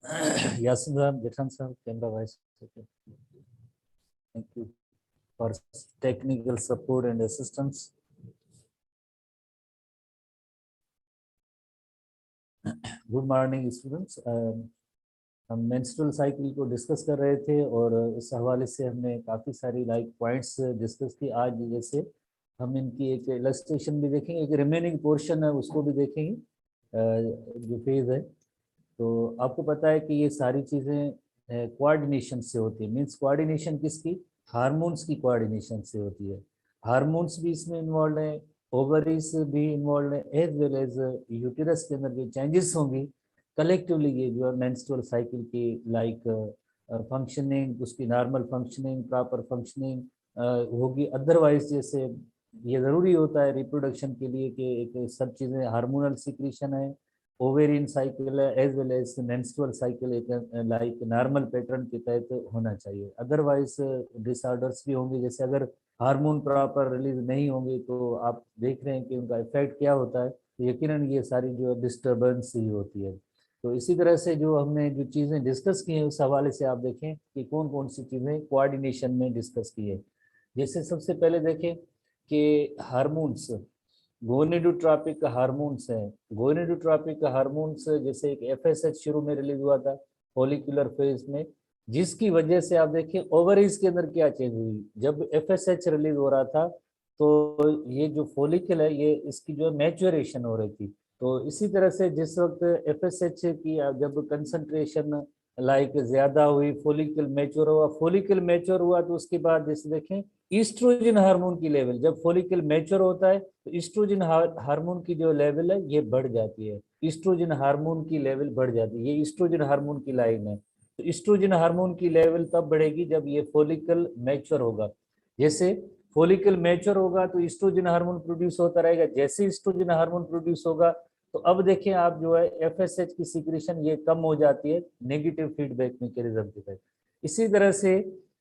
Yasin Ram, Jethan sir, camera vice. Thank you for technical support and assistance. Good morning students. हम menstrual cycle को discuss कर रहे थे और इस हवाले से हमने काफ़ी सारी पॉइंट्स डिस्कस की। आज जैसे हम इनकी एक इलस्ट्रेशन भी देखेंगे, एक रिमेनिंग पोर्शन है उसको भी देखेंगे जो फेज है। तो आपको पता है कि ये सारी चीज़ें कोऑर्डिनेशन से होती है। मींस कोऑर्डिनेशन किसकी? हार्मोन्स की कोऑर्डिनेशन से होती है। हार्मोन्स भी इसमें इन्वॉल्व है, ओवरीज भी इन्वॉल्व है, एज वेल एज यूटेरस के अंदर जो चेंजेस होंगी कलेक्टिवली ये जो है मेंस्ट्रुअल साइकिल की फंक्शनिंग, उसकी नॉर्मल फंक्शनिंग, प्रॉपर फंक्शनिंग होगी। अदरवाइज जैसे ये ज़रूरी होता है रिप्रोडक्शन के लिए कि एक सब चीज़ें हार्मोनल सिक्रीशन है, ओवेरियन साइकिल है, as well as menstrual cycle एक नॉर्मल पैटर्न के तहत होना चाहिए। अदरवाइज डिसऑर्डर्स भी होंगे। जैसे अगर हार्मोन प्रॉपर रिलीज नहीं होंगे तो आप देख रहे हैं कि उनका इफेक्ट क्या होता है, तो यकीनन ये सारी जो डिस्टर्बेंस ही होती है। तो इसी तरह से जो हमने जो चीज़ें डिस्कस की हैं उस हवाले से आप देखें कि कौन कौन सी चीज़ें कोऑर्डिनेशन में डिस्कस की है। जैसे सबसे पहले देखें कि हार्मोन्स, गोनेडोट्रोपिक हार्मोन्स हैं। गोनेडोट्रोपिक हार्मोन्स जैसे एक एफएसएच शुरू में रिलीज हुआ था फॉलिकुलर फेज में, जिसकी वजह से आप देखिए ओवरीज के अंदर क्या चेंज हुई। जब एफएसएच रिलीज हो रहा था तो ये जो फॉलिकल है ये इसकी जो मैच्योरेशन हो रही थी। तो इसी तरह से जिस वक्त एफएसएच की जब कंसंट्रेशन ज्यादा हुई, फॉलिकल मैच्योर हुआ, फॉलिकल मैच्योर हुआ तो उसके बाद जैसे देखें ईस्ट्रोजन हार्मोन की लेवल, जब फॉलिकल मैच्योर होता है तो ईस्ट्रोजन हार्मोन की जो लेवल है ये बढ़ जाती है। ईस्ट्रोजन हार्मोन की लेवल बढ़ जाती है, ये ईस्ट्रोजन हार्मोन की लाइन है। तो ईस्ट्रोजन हार्मोन की लेवल तब बढ़ेगी जब ये फॉलिकल मैच्योर होगा। जैसे फॉलिकल मैच्योर होगा तो ईस्ट्रोजन हार्मोन प्रोड्यूस होता रहेगा। जैसे ईस्ट्रोजन हार्मोन प्रोड्यूस होगा तो अब देखें आप जो है एफएसएच की सिक्रीशन ये कम हो जाती है नेगेटिव फीडबैक मैकेनिज्म के तहत। इसी तरह से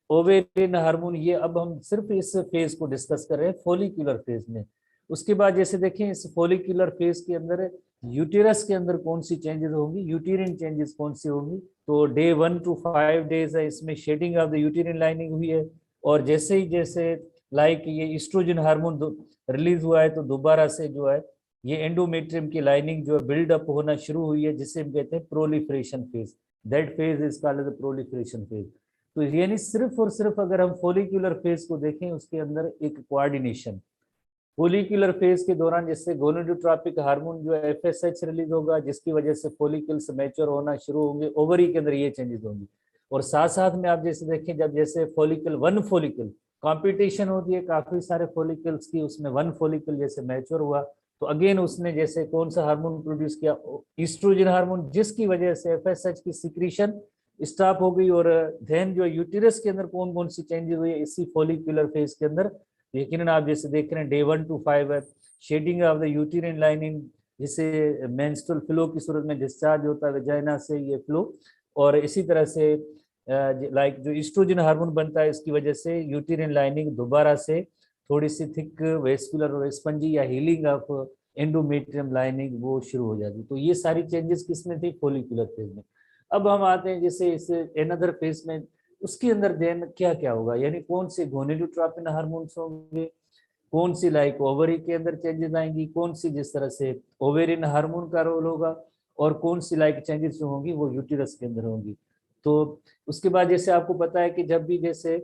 ओवेरियन हार्मोन, ये अब हम सिर्फ इस फेज को डिस्कस कर रहे हैं फॉलिकुलर फेज में। उसके बाद जैसे देखें इस फॉलिकुलर फेज के अंदर यूटेरस के अंदर कौन सी चेंजेस होंगी, यूटेरिन चेंजेस कौन सी होंगी। तो डे 1 to 5 डेज है, इसमें shedding of the uterine lining हुई है। और जैसे ही जैसे ये ईस्ट्रोजन हार्मोन रिलीज हुआ है तो दोबारा से जो है ये एंडोमेट्रियम की लाइनिंग जो है बिल्डअप होना शुरू हुई है, जिसे हम कहते हैं proliferation phase. That phase is called the proliferation phase. तो यानी सिर्फ और सिर्फ अगर हम फॉलिकुलर फेज को देखें उसके अंदर एक कोऑर्डिनेशन, फॉलिकुलर फेज के दौरान जैसे गोनेडोट्रोपिक हार्मोन जो है एफएसएच रिलीज होगा, जिसकी वजह से फॉलिकल्स मैच्योर होना शुरू होंगे, ओवरी के अंदर ये चेंजेस होंगी। और साथ साथ में आप जैसे देखें जब जैसे फॉलिकल वन फॉलिकल कंपटीशन होती है काफी सारे फॉलिकल्स की, उसमें वन फॉलिकल जैसे मैच्योर हुआ तो अगेन उसने जैसे कौन सा हार्मोन प्रोड्यूस किया, ईस्ट्रोजन हार्मोन, जिसकी वजह से एफएसएच की सिक्रीशन स्टॉप हो गई। और देन जो यूटेरस के अंदर कौन कौन सी चेंजेस हुई इसी फॉलिकुलर फेज के अंदर, यकीनन आप जैसे देख रहे हैं डे 1 to 5 है, shedding of the uterine lining, जिससे मेंस्ट्रुअल फ्लो की सूरत में डिस्चार्ज होता है वेजाइना से ये फ्लो। और इसी तरह से जो ईस्ट्रोजन हार्मोन बनता है इसकी वजह से यूटेरिन लाइनिंग दोबारा से थोड़ी सी थिक वेस्कुलर और स्पंजी या हीलिंग ऑफ एंडोमेट्रियम लाइनिंग वो शुरू हो जाती। तो ये सारी चेंजेस किसमें थी? फॉलिकुलर फेज में। अब हम आते हैं जैसे इस एनदर फेज में, उसके अंदर देन क्या क्या होगा, यानी कौन से गोनेडोट्रोपिन हार्मोन्स होंगे, कौन सी ओवरी के अंदर चेंजेस आएंगी, कौन सी जिस तरह से ओवेरियन हार्मोन का रोल होगा, और कौन सी चेंजेस जो होंगी वो यूटेरस के अंदर होंगी। तो उसके बाद जैसे आपको पता है कि जब भी जैसे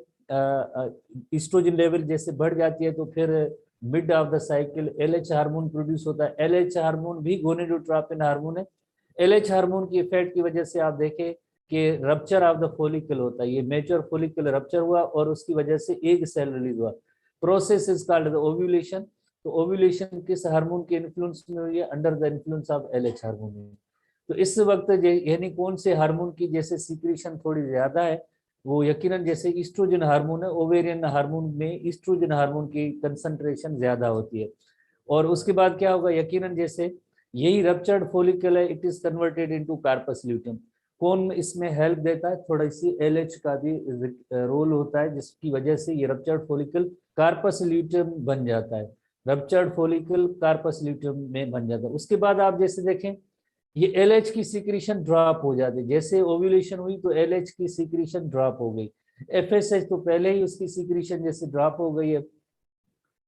ईस्ट्रोजन लेवल जैसे बढ़ जाती है तो फिर mid of the cycle LH hormone produce होता है। एलएच हार्मोन भी गोनेडोट्रोपिन हार्मोन है। एलएच हार्मोन की इफेक्ट की वजह से आप देखें कि रप्चर ऑफ द फॉलिकल होता है, ये मेच्योर फॉलिकल रप्चर हुआ और उसकी वजह से एक सेल रिलीज हुआ। Process is called the ovulation. तो ओव्यूलेशन किस हार्मोन के इन्फ्लुएंस में हुई है? Under the influence of LH hormone में। तो इस वक्त यानी कौन से हार्मोन की जैसे सीक्रेशन थोड़ी ज्यादा है, वो यकीनन जैसे ईस्ट्रोजन हार्मोन है, ओवेरियन हार्मोन में ईस्ट्रोजन हार्मोन की कंसंट्रेशन ज्यादा होती है। और उसके बाद क्या होगा, यकीनन जैसे यही रप्चर्ड फॉलिकल है, it is converted into corpus luteum. कौन इसमें हेल्प देता है? थोड़ा सी एलएच का भी रोल होता है, जिसकी वजह से ये रप्चर्ड फॉलिकल कार्पस ल्यूटियम बन जाता है। रप्चर्ड फॉलिकल कार्पस ल्यूटियम में बन जाता है। उसके बाद आप जैसे देखें ये LH की सिक्रीशन ड्रॉप हो जाती है, जैसे ओव्यूलेशन हुई तो LH की सिक्रीशन ड्रॉप हो गई, FSH तो पहले ही उसकी सिक्रीशन जैसे ड्रॉप हो गई है।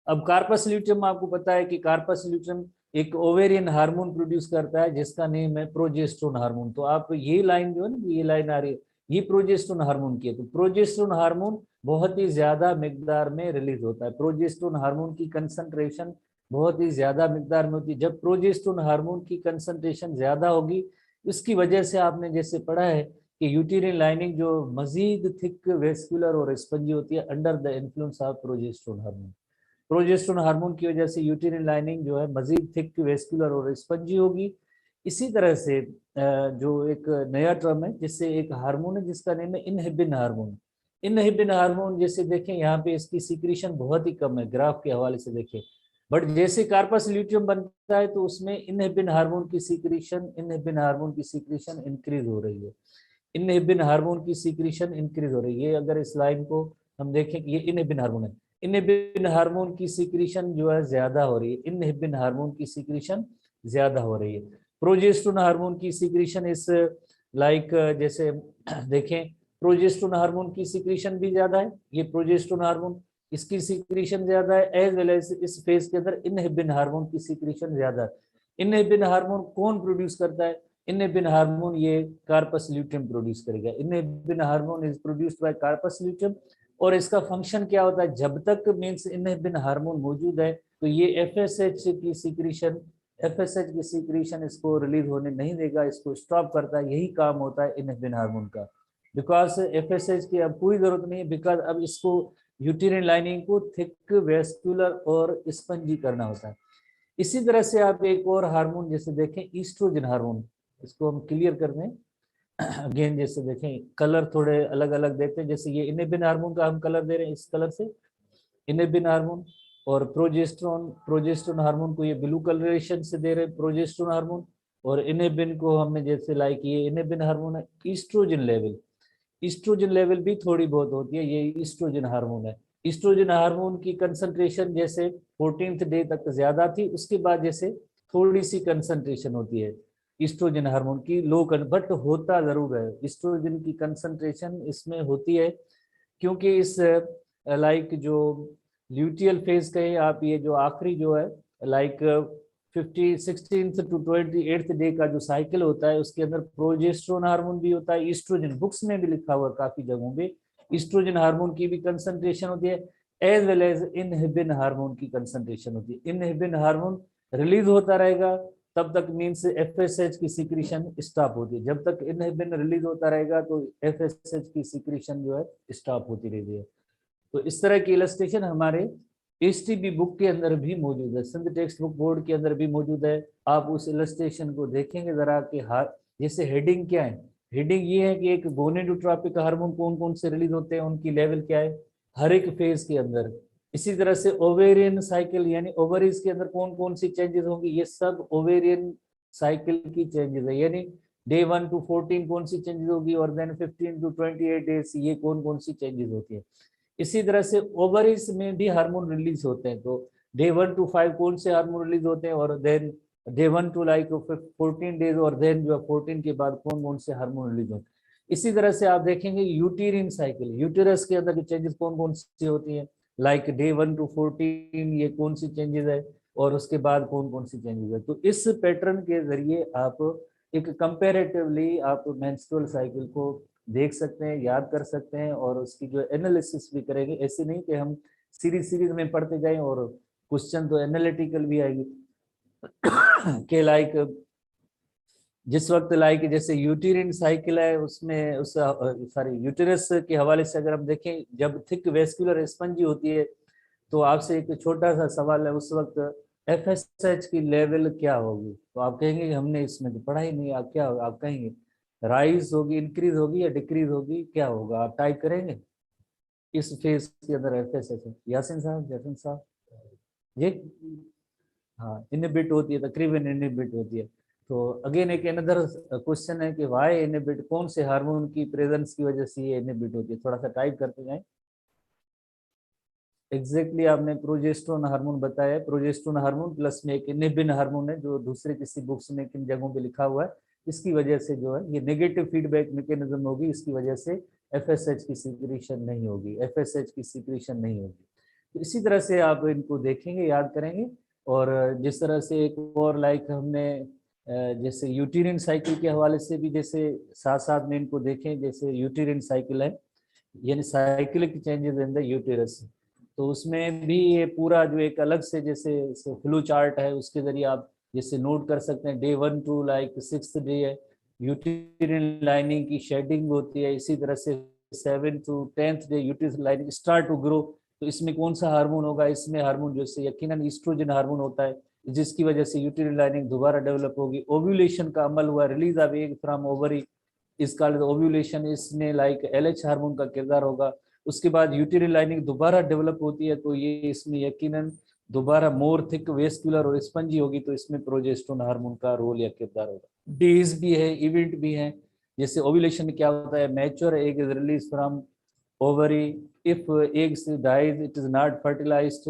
अब कार्पस ल्यूटियम, आपको पता है कि कार्पस ल्यूटियम एक ओवेरियन हार्मोन प्रोड्यूस करता है जिसका नेम है प्रोजेस्टेरोन हार्मोन। तो आप ये लाइन जो है ना, ये लाइन आ रही है, ये प्रोजेस्टेरोन हार्मोन की है। तो प्रोजेस्टेरोन हार्मोन बहुत ही ज्यादा मिकदार में रिलीज होता है, प्रोजेस्टेरोन हार्मोन की कंसंट्रेशन बहुत ही ज्यादा मिकदार में होती है। जब प्रोजेस्टेरोन हार्मोन की कंसंट्रेशन ज्यादा होगी, इसकी वजह से आपने जैसे पढ़ा है कि यूटेरिन लाइनिंग जो मजीद थिक वेस्कुलर और स्पंजी होती है under the influence of progesterone hormone. Progesterone hormone की वजह से यूटेरिन लाइनिंग जो है मजीद थिक वेस्कुलर और स्पंजी होगी। इसी तरह से जो एक नया टर्म है, जिससे एक हार्मोन है जिसका नेम है इनहिबिन हार्मोन। इनहिबिन हार्मोन जैसे देखें यहाँ पे इसकी सिक्रीशन बहुत ही कम है, ग्राफ के हवाले से देखें। बट जैसे कार्पस ल्यूटियम बनता है तो उसमें इनहिबिन हार्मोन की सिक्रीशन इंक्रीज हो रही है, इनहिबिन हार्मोन की सिक्रीशन इंक्रीज हो रही है। अगर इस लाइन को हम देखें कि ये इनहिबिन हार्मोन है, इनहिबिन हार्मोन की सिक्रीशन जो है ज्यादा हो रही है, इनहिबिन हार्मोन की सिक्रीशन ज्यादा हो रही है। प्रोजेस्टेरोन हार्मोन की सिक्रीशन इस लाइक जैसे देखें, प्रोजेस्टेरोन हार्मोन की सिक्रीशन भी ज्यादा है, ये प्रोजेस्टेरोन हार्मोन इसकी सिक्रीशन ज्यादा है, एज वेल एज इस फेज के अंदर इनहिबिन हार्मोन की सिक्रीशन ज्यादा है। इनहिबिन हार्मोन कौन प्रोड्यूस करता है? इनहिबिन हार्मोन ये कार्पस ल्यूटियम प्रोड्यूस करेगा। Inhibin hormone is produced by corpus luteum. और इसका फंक्शन क्या होता है? जब तक मींस इनहिबिन हार्मोन मौजूद है तो ये एफएसएच की सिक्रीशन इसको रिलीज होने नहीं देगा, इसको स्टॉप करता है। यही काम होता है इनहिबिन हार्मोन का। बिकॉज एफएसएच की अब कोई जरूरत नहीं है, बिकॉज अब इसको यूटेरिन लाइनिंग को थिक वेस्कुलर और स्पंजी करना होता है। इसी तरह से आप एक और हार्मोन जैसे देखें, ईस्ट्रोजन हार्मोन, इसको हम क्लियर कर दें अगेन। जैसे देखें कलर थोड़े अलग अलग देते हैं, जैसे ये इनहिबिन हार्मोन का हम कलर दे रहे हैं इस कलर से, इनहिबिन हार्मोन। और प्रोजेस्टेरोन हार्मोन को ये ब्लू कलरेशन से दे रहे हैं, प्रोजेस्टेरोन हार्मोन। और इनहिबिन को हमने जैसे लाइक ये इनहिबिन हार्मोन है। ईस्ट्रोजन लेवल भी थोड़ी बहुत होती है, ये ईस्ट्रोजन हार्मोन है। ईस्ट्रोजन हार्मोन की कंसंट्रेशन जैसे 14th डे तक ज्यादा थी, उसके बाद जैसे थोड़ी सी कंसंट्रेशन होती है ईस्ट्रोजन हार्मोन की, लो बट होता जरूर है, ईस्ट्रोजन की कंसंट्रेशन इसमें होती है। क्योंकि इस लाइक जो ल्यूटियल फेज कहे आप, ये जो आखिरी जो है like 16th to 28th day का जो साइकिल होता है, उसके अंदर प्रोजेस्टेरोन हार्मोन भी होता है, ईस्ट्रोजन, बुक्स में भी लिखा हुआ है काफी जगहों पे, ईस्ट्रोजन हार्मोन की भी कंसंट्रेशन होती है, as well as inhibin hormone की कंसंट्रेशन होती है। इनहिबिन हार्मोन रिलीज होता रहेगा तब तक मींस एफएसएच की सिक्रीशन स्टॉप होती है। जब तक इनहिबिन रिलीज होता रहेगा तो एफएसएच की सिक्रीशन जो है स्टॉप होती रहती है। तो इस तरह की इलस्ट्रेशन हमारे एसटीबी बुक के अंदर भी मौजूद है, सिंध टेक्स्ट बुक बोर्ड के अंदर भी मौजूद है। आप उस इलस्ट्रेशन को देखेंगे जरा कि जैसे हेडिंग क्या है, हेडिंग ये है कि एक गोनेडोट्रोपिक हार्मोन कौन कौन से रिलीज होते हैं, उनकी लेवल क्या है हर एक फेज के अंदर। इसी तरह से ओवेरियन साइकिल यानी ओवरीज के अंदर कौन कौन सी चेंजेस होंगी, ये सब ओवेरियन साइकिल की चेंजेस है। यानी डे 1 to 14 कौन सी चेंजेस होगी, और देन 15 to 28 डेज ये कौन कौन सी चेंजेस होती है। इसी तरह से ओवरीज में भी हार्मोन रिलीज होते हैं, तो डे 1 to 5 कौन से हार्मोन रिलीज होते हैं, और then day 1 to like 14 days, और देन जो है 14 के बाद कौन कौन से हार्मोन रिलीज होते हैं। इसी तरह से आप देखेंगे यूटेरिन साइकिल, यूटेरस के अंदर चेंजेस कौन कौन सी होती है, लाइक डे 1 to 14 ये कौन सी चेंजेस है, और उसके बाद कौन कौन सी चेंजेस है। तो इस पैटर्न के जरिए आप एक कंपेरेटिवली आप मेंस्ट्रुअल साइकिल को देख सकते हैं, याद कर सकते हैं, और उसकी जो एनालिसिस भी करेंगे। ऐसे नहीं कि हम सीरीज में पढ़ते जाएं, और क्वेश्चन तो एनालिटिकल भी आएगी के लाइक जिस वक्त लाइक जैसे यूटेरिन साइकिल है उसमें उस सॉरी यूटेरस के हवाले से अगर हम देखें, जब थिक वेस्कुलर स्पंजी होती है तो आपसे एक छोटा सा सवाल है, उस वक्त एफएसएच की लेवल क्या होगी, तो आप कहेंगे कि हमने इसमें तो पढ़ा ही नहीं। आप क्या आप कहेंगे राइज होगी, इंक्रीज होगी, या डिक्रीज होगी, क्या होगा? आप टाइप करेंगे इस फेज के अंदर एफएसएच। यासिन साहब जी, हाँ इनहिबिट होती है, तकरीबन इनहिबिट होती है। तो अगेन एक अनदर क्वेश्चन है कि वाई इनहिबिट, कौन से हार्मोन की प्रेजेंस की वजह से ये इनहिबिट होती है, थोड़ा सा टाइप करते जाएं। एग्जैक्टली आपने प्रोजेस्टेरोन हार्मोन बताया। प्रोजेस्टेरोन हार्मोन प्लस में एक इनिबिन हार्मोन है जो दूसरे किसी बुक्स में किन जगहों पे लिखा हुआ है। इसकी वजह से जो है ये नेगेटिव फीडबैक मैकेनिज्म होगी, इसकी वजह से एफएसएच की सीक्रेशन नहीं होगी, एफएसएच की सीक्रेशन नहीं होगी। तो इसी तरह से आप इनको देखेंगे, याद करेंगे। और जिस तरह से एक और लाइक हमने जैसे यूटेरिन साइकिल के हवाले से भी जैसे साथ साथ में इनको देखें, जैसे यूटेरिन साइकिल है यानी cyclic changes in the uterus, तो उसमें भी ये पूरा जो एक अलग से जैसे फ्लो चार्ट है उसके जरिए आप जैसे नोट कर सकते हैं। Day 1 to like 6th day है, यूटेरिन लाइनिंग की शेडिंग होती है। इसी तरह से 7 to 10th day uterine lining start to grow. तो इसमें कौन सा हार्मोन होगा? इसमें हार्मोन जैसे यकीनन ईस्ट्रोजन हार्मोन होता है, जिसकी वजह से यूटेरिन लाइनिंग दोबारा डेवलप होगी। ओव्यूलेशन का अमल हुआ, release of egg from ovary इस कॉल्ड ओव्यूलेशन। इसमें लाइक एलएच हार्मोन का किरदार होगा। उसके बाद यूटेरिन लाइनिंग दोबारा डेवलप होती है, तो ये इसमें यकीनन दोबारा मोर थिक वेस्कुलर और स्पंजी होगी, तो इसमें प्रोजेस्टेरोन हार्मोन का रोल या किरदार होगा। डेज भी है, इवेंट भी है। जैसे ओव्यूलेशन में क्या होता है? Mature egg is release from ovary, if eggs dies it is not fertilised,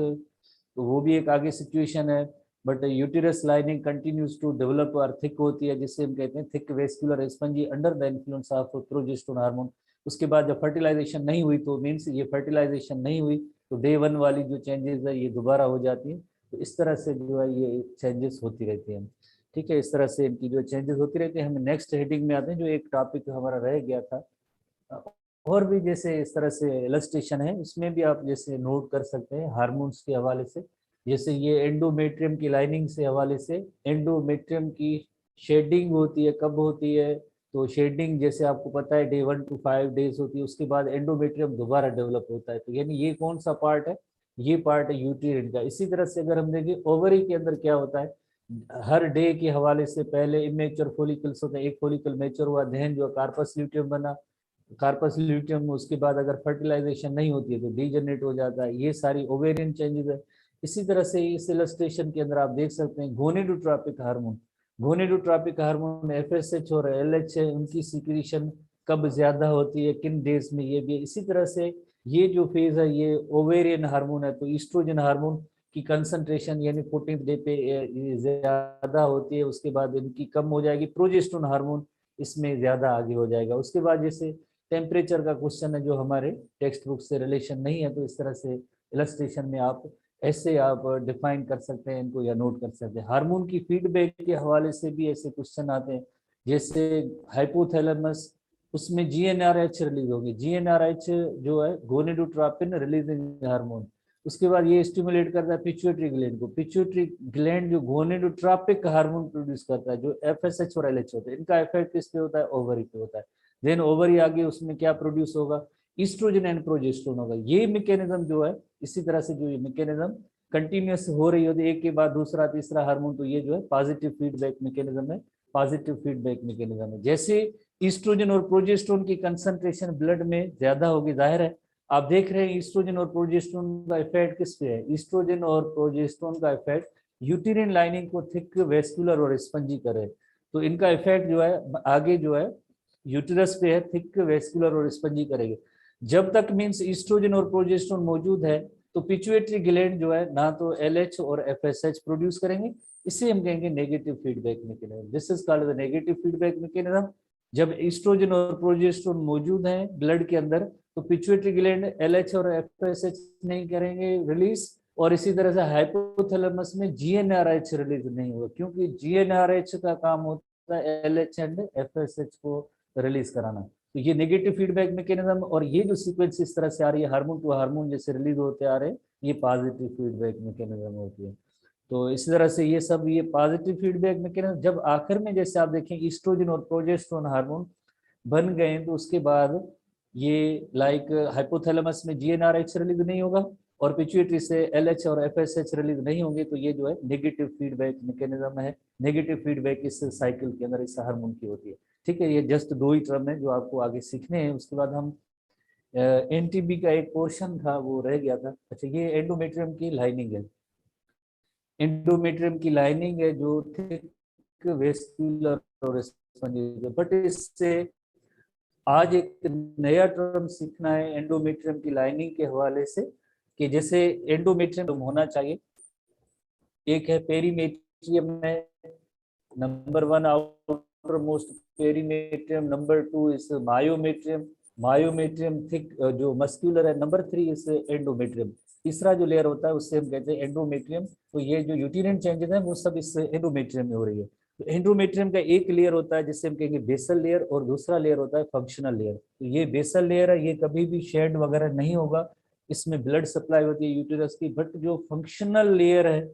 तो वो भी एक आगे सिचुएशन है। But uterus lining continues to develop और थिक होती है, जिससे हम कहते हैं thick vascular spongy under the influence of progesterone hormone. उसके बाद जब फर्टिलाइजेशन नहीं हुई, तो मीन्स ये फर्टिलाइजेशन नहीं हुई तो डे 1 वाली जो चेंजेस है ये दोबारा हो जाती है। तो इस तरह से जो है ये चेंजेस होती रहती है। ठीक है, इस तरह से इनकी जो चेंजेस होती रहती है। हम नेक्स्ट हेडिंग में आते हैं, जो एक टॉपिक हमारा रह गया था। और भी जैसे इस तरह से इलस्ट्रेशन है, उसमें भी आप जैसे नोट कर सकते हैं हार्मोन्स के हवाले से। जैसे ये एंडोमेट्रियम की लाइनिंग से हवाले से, एंडोमेट्रियम की शेडिंग होती है, कब होती है? तो शेडिंग जैसे आपको पता है डे 1 to 5 डेज होती है, उसके बाद एंडोमेट्रियम दोबारा डेवलप होता है। तो यानी ये कौन सा पार्ट है? ये पार्ट है यूटेरिन का। इसी तरह से अगर हम देखें ओवरी के अंदर क्या होता है, हर डे के हवाले से पहले इमेच्योर फॉलिकल्स होते हैं, एक फॉलिकल मैच्योर हुआ, देन जो कार्पस ल्यूटियम बना, कार्पस ल्यूटियम, उसके बाद अगर फर्टिलाइजेशन नहीं होती है तो डीजनरेट हो जाता है। ये सारी ओवेरियन चेंजेस है। इसी तरह से इस इलस्ट्रेशन के अंदर आप देख सकते हैं gonadotropic hormone, gonadotropic hormone FSH और एलएच है, उनकी सिक्रीशन कब ज्यादा होती है, किन डेज में, ये भी है। इसी तरह से ये जो फेज है ये ओवेरियन हार्मोन है, तो ईस्ट्रोजन हार्मोन की कंसंट्रेशन यानी 14th डे पे ज्यादा होती है, उसके बाद इनकी कम हो जाएगी। प्रोजेस्टेरोन हार्मोन इसमें ज्यादा आगे हो जाएगा। उसके बाद जैसे टेम्परेचर का क्वेश्चन है जो हमारे टेक्स्ट बुक से रिलेशन नहीं है, तो इस तरह से इलस्ट्रेशन में आप ऐसे आप डिफाइन कर सकते हैं इनको या नोट कर सकते हैं। हार्मोन की फीडबैक के हवाले से भी ऐसे क्वेश्चन आते हैं, जैसे हाइपोथैलेमस, उसमें जीएनआरएच रिलीज होगी। जीएनआरएच जो है गोनेडोट्रोपिन रिलीजिंग हार्मोन। उसके बाद ये स्टिमुलेट करता है पिट्यूटरी ग्लैंड को। पिट्यूटरी ग्लैंड जो गोनेडोट्रोपिक हार्मोन प्रोड्यूस करता है, जो एफएसएच और एलएच होता है, इनका इफेक्ट किस पे होता है? ओवरी पे होता है। देन ओवरी आगे उसमें क्या प्रोड्यूस होगा? ईस्ट्रोजन एंड प्रोजेस्टेरोन होगा। ये मैकेनिज्म जो है, इसी तरह से जो ये मैकेनिज्म कंटिन्यूस हो रही होती है, एक के बाद दूसरा तीसरा हार्मोन, तो ये जो है पॉजिटिव फीडबैक मैकेनिज्म है। पॉजिटिव फीडबैक मैकेनिज्म है। जैसे ईस्ट्रोजन और प्रोजेस्टेरोन की कंसंट्रेशन ब्लड में ज्यादा होगी, जाहिर है आप देख रहे हैं ईस्ट्रोजन और प्रोजेस्टेरोन का इफेक्ट किस पे है? ईस्ट्रोजन और प्रोजेस्टेरोन का इफेक्ट यूटेरिन लाइनिंग को थिक वेस्कुलर और स्पंजी करे। तो इनका इफेक्ट जो है आगे जो है यूटेरस पे है, थिक वेस्कुलर और स्पंजी करेंगे। जब तक मींस ईस्ट्रोजन और प्रोजेस्टेरोन मौजूद है तो पिट्यूटरी ग्लैंड जो है ना तो एलएच और एफएसएच प्रोड्यूस करेंगे, इसे हम कहेंगे negative feedback mechanism. This is called the negative feedback mechanism. जब ईस्ट्रोजन और प्रोजेस्टेरोन मौजूद हैं ब्लड के अंदर तो पिट्यूटरी ग्लैंड एलएच और एफएसएच नहीं करेंगे रिलीज, और इसी तरह से हाइपोथैलेमस में जीएनआरएच रिलीज नहीं होगा, क्योंकि जीएनआरएच का काम होता है एलएच एंड एफएसएच को रिलीज कराना। तो ये नेगेटिव फीडबैक मैकेनिज्म, और ये जो सीक्वेंस इस तरह से आ रही है हार्मोन टू हार्मोन जैसे रिलीज होते आ रहे हैं, ये पॉजिटिव फीडबैक मैकेनिज्म होती है। तो इस तरह से ये सब ये पॉजिटिव फीडबैक मैकेनिज्म। जब आखिर में जैसे आप देखें ईस्ट्रोजन और प्रोजेस्टेरोन हार्मोन बन गए तो उसके बाद ये लाइक हाइपोथैलेमस में जीएनआरएच रिलीज नहीं होगा और पिट्यूटरी से एलएच और एफएसएच रिलीज नहीं होंगे, तो ये जो है नेगेटिव फीडबैक मैकेनिज्म है। नेगेटिव फीडबैक इस साइकिल के अंदर इस हार्मोन की होती है। ठीक है, ये जस्ट दो ही टर्म है जो आपको आगे सीखने हैं। उसके बाद हम एनटीबी का एक पोर्शन था वो रह गया था। अच्छा, ये एंडोमेट्रियम की लाइनिंग है। एंडोमेट्रियम की लाइनिंग है जो थिक वेस्कुलर और स्पंजी, बट इससे आज एक नया टर्म सीखना है एंडोमेट्रियम की लाइनिंग के हवाले से कि जैसे एंडोमेट्रियम होना चाहिए, एक है पेरीमेट्रियम है, number 1 outer most perimetrium, number 2 is myometrium, myometrium thick जो मस्क्यूलर है, नंबर 3 इज एंडोमेट्रियम। तीसरा जो लेयर होता है उससे हम कहते हैं एंडोमेट्रियम। तो ये जो यूटेरिन चेंजेस हैं वो सब इस एंडोमेट्रियम में हो रही है। तो एंडोमेट्रियम का एक लेयर होता है जिससे हम कहेंगे बेसल लेयर, और दूसरा लेयर होता है फंक्शनल लेयर। तो ये बेसल लेयर है, ये कभी भी शेड वगैरह नहीं होगा, इसमें ब्लड सप्लाई होती है यूटेरस की। बट जो फंक्शनल लेयर है,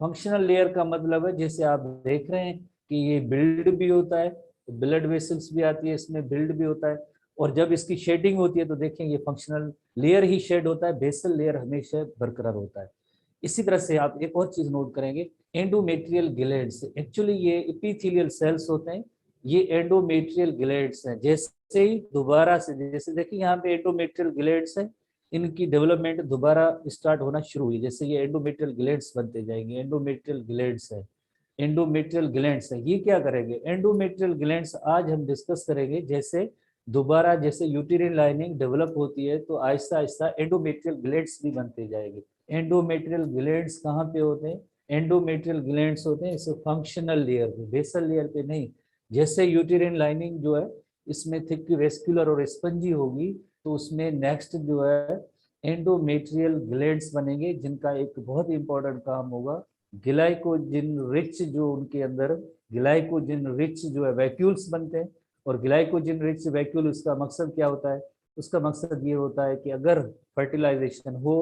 फंक्शनल लेयर का मतलब है जैसे आप देख रहे हैं कि ये बिल्ड भी होता है, ब्लड वेसल्स भी आती है, इसमें बिल्ड भी होता है, और जब इसकी शेडिंग होती है तो देखें ये फंक्शनल लेयर ही शेड होता है, बेसल लेयर हमेशा बरकरार होता है। इसी तरह से आप एक और चीज नोट करेंगे, एंडोमेट्रियल ग्लैंड्स, एक्चुअली ये एपिथेलियल सेल्स होते हैं, ये एंडोमेट्रियल ग्लैंड्स हैं। जैसे ही दोबारा से, जैसे देखिए यहाँ पे एंडोमेट्रियल ग्लैंड्स है, इनकी डेवलपमेंट दोबारा स्टार्ट होना शुरू हुई, जैसे ये एंडोमेट्रियल ग्लैंड्स बनते जाएंगे, एंडोमेट्रियल ग्लैंड्स है, एंडोमेट्रियल ग्लैंड्स है। ये क्या करेंगे, एंडोमेट्रियल ग्लैंड्स आज हम डिस्कस करेंगे। जैसे दोबारा जैसे यूटेरिन लाइनिंग डेवलप होती है तो आहिस्ता आहिस्ता एंडोमेट्रियल ग्लैंड्स भी बनते जाएंगे। एंडोमेट्रियल ग्लैंड्स कहाँ पे होते हैं, एंडोमेट्रियल ग्लैंड्स होते हैं इसे फंक्शनल लेयर पे, बेसल लेयर पे नहीं। जैसे यूटेरिन लाइनिंग जो है इसमें थिक वेस्कुलर और स्पंजी होगी, तो उसमें नेक्स्ट जो है एंडोमेट्रियल ग्लैंड्स बनेंगे, जिनका एक बहुत इंपॉर्टेंट काम होगा ग्लाइकोजिन रिच, जो उनके अंदर ग्लाइकोजिन रिच जो है वैक्यूल्स बनते हैं। और ग्लाइकोजिन रिच वैक्यूल, उसका मकसद क्या होता है, उसका मकसद ये होता है कि अगर फर्टिलाइजेशन हो,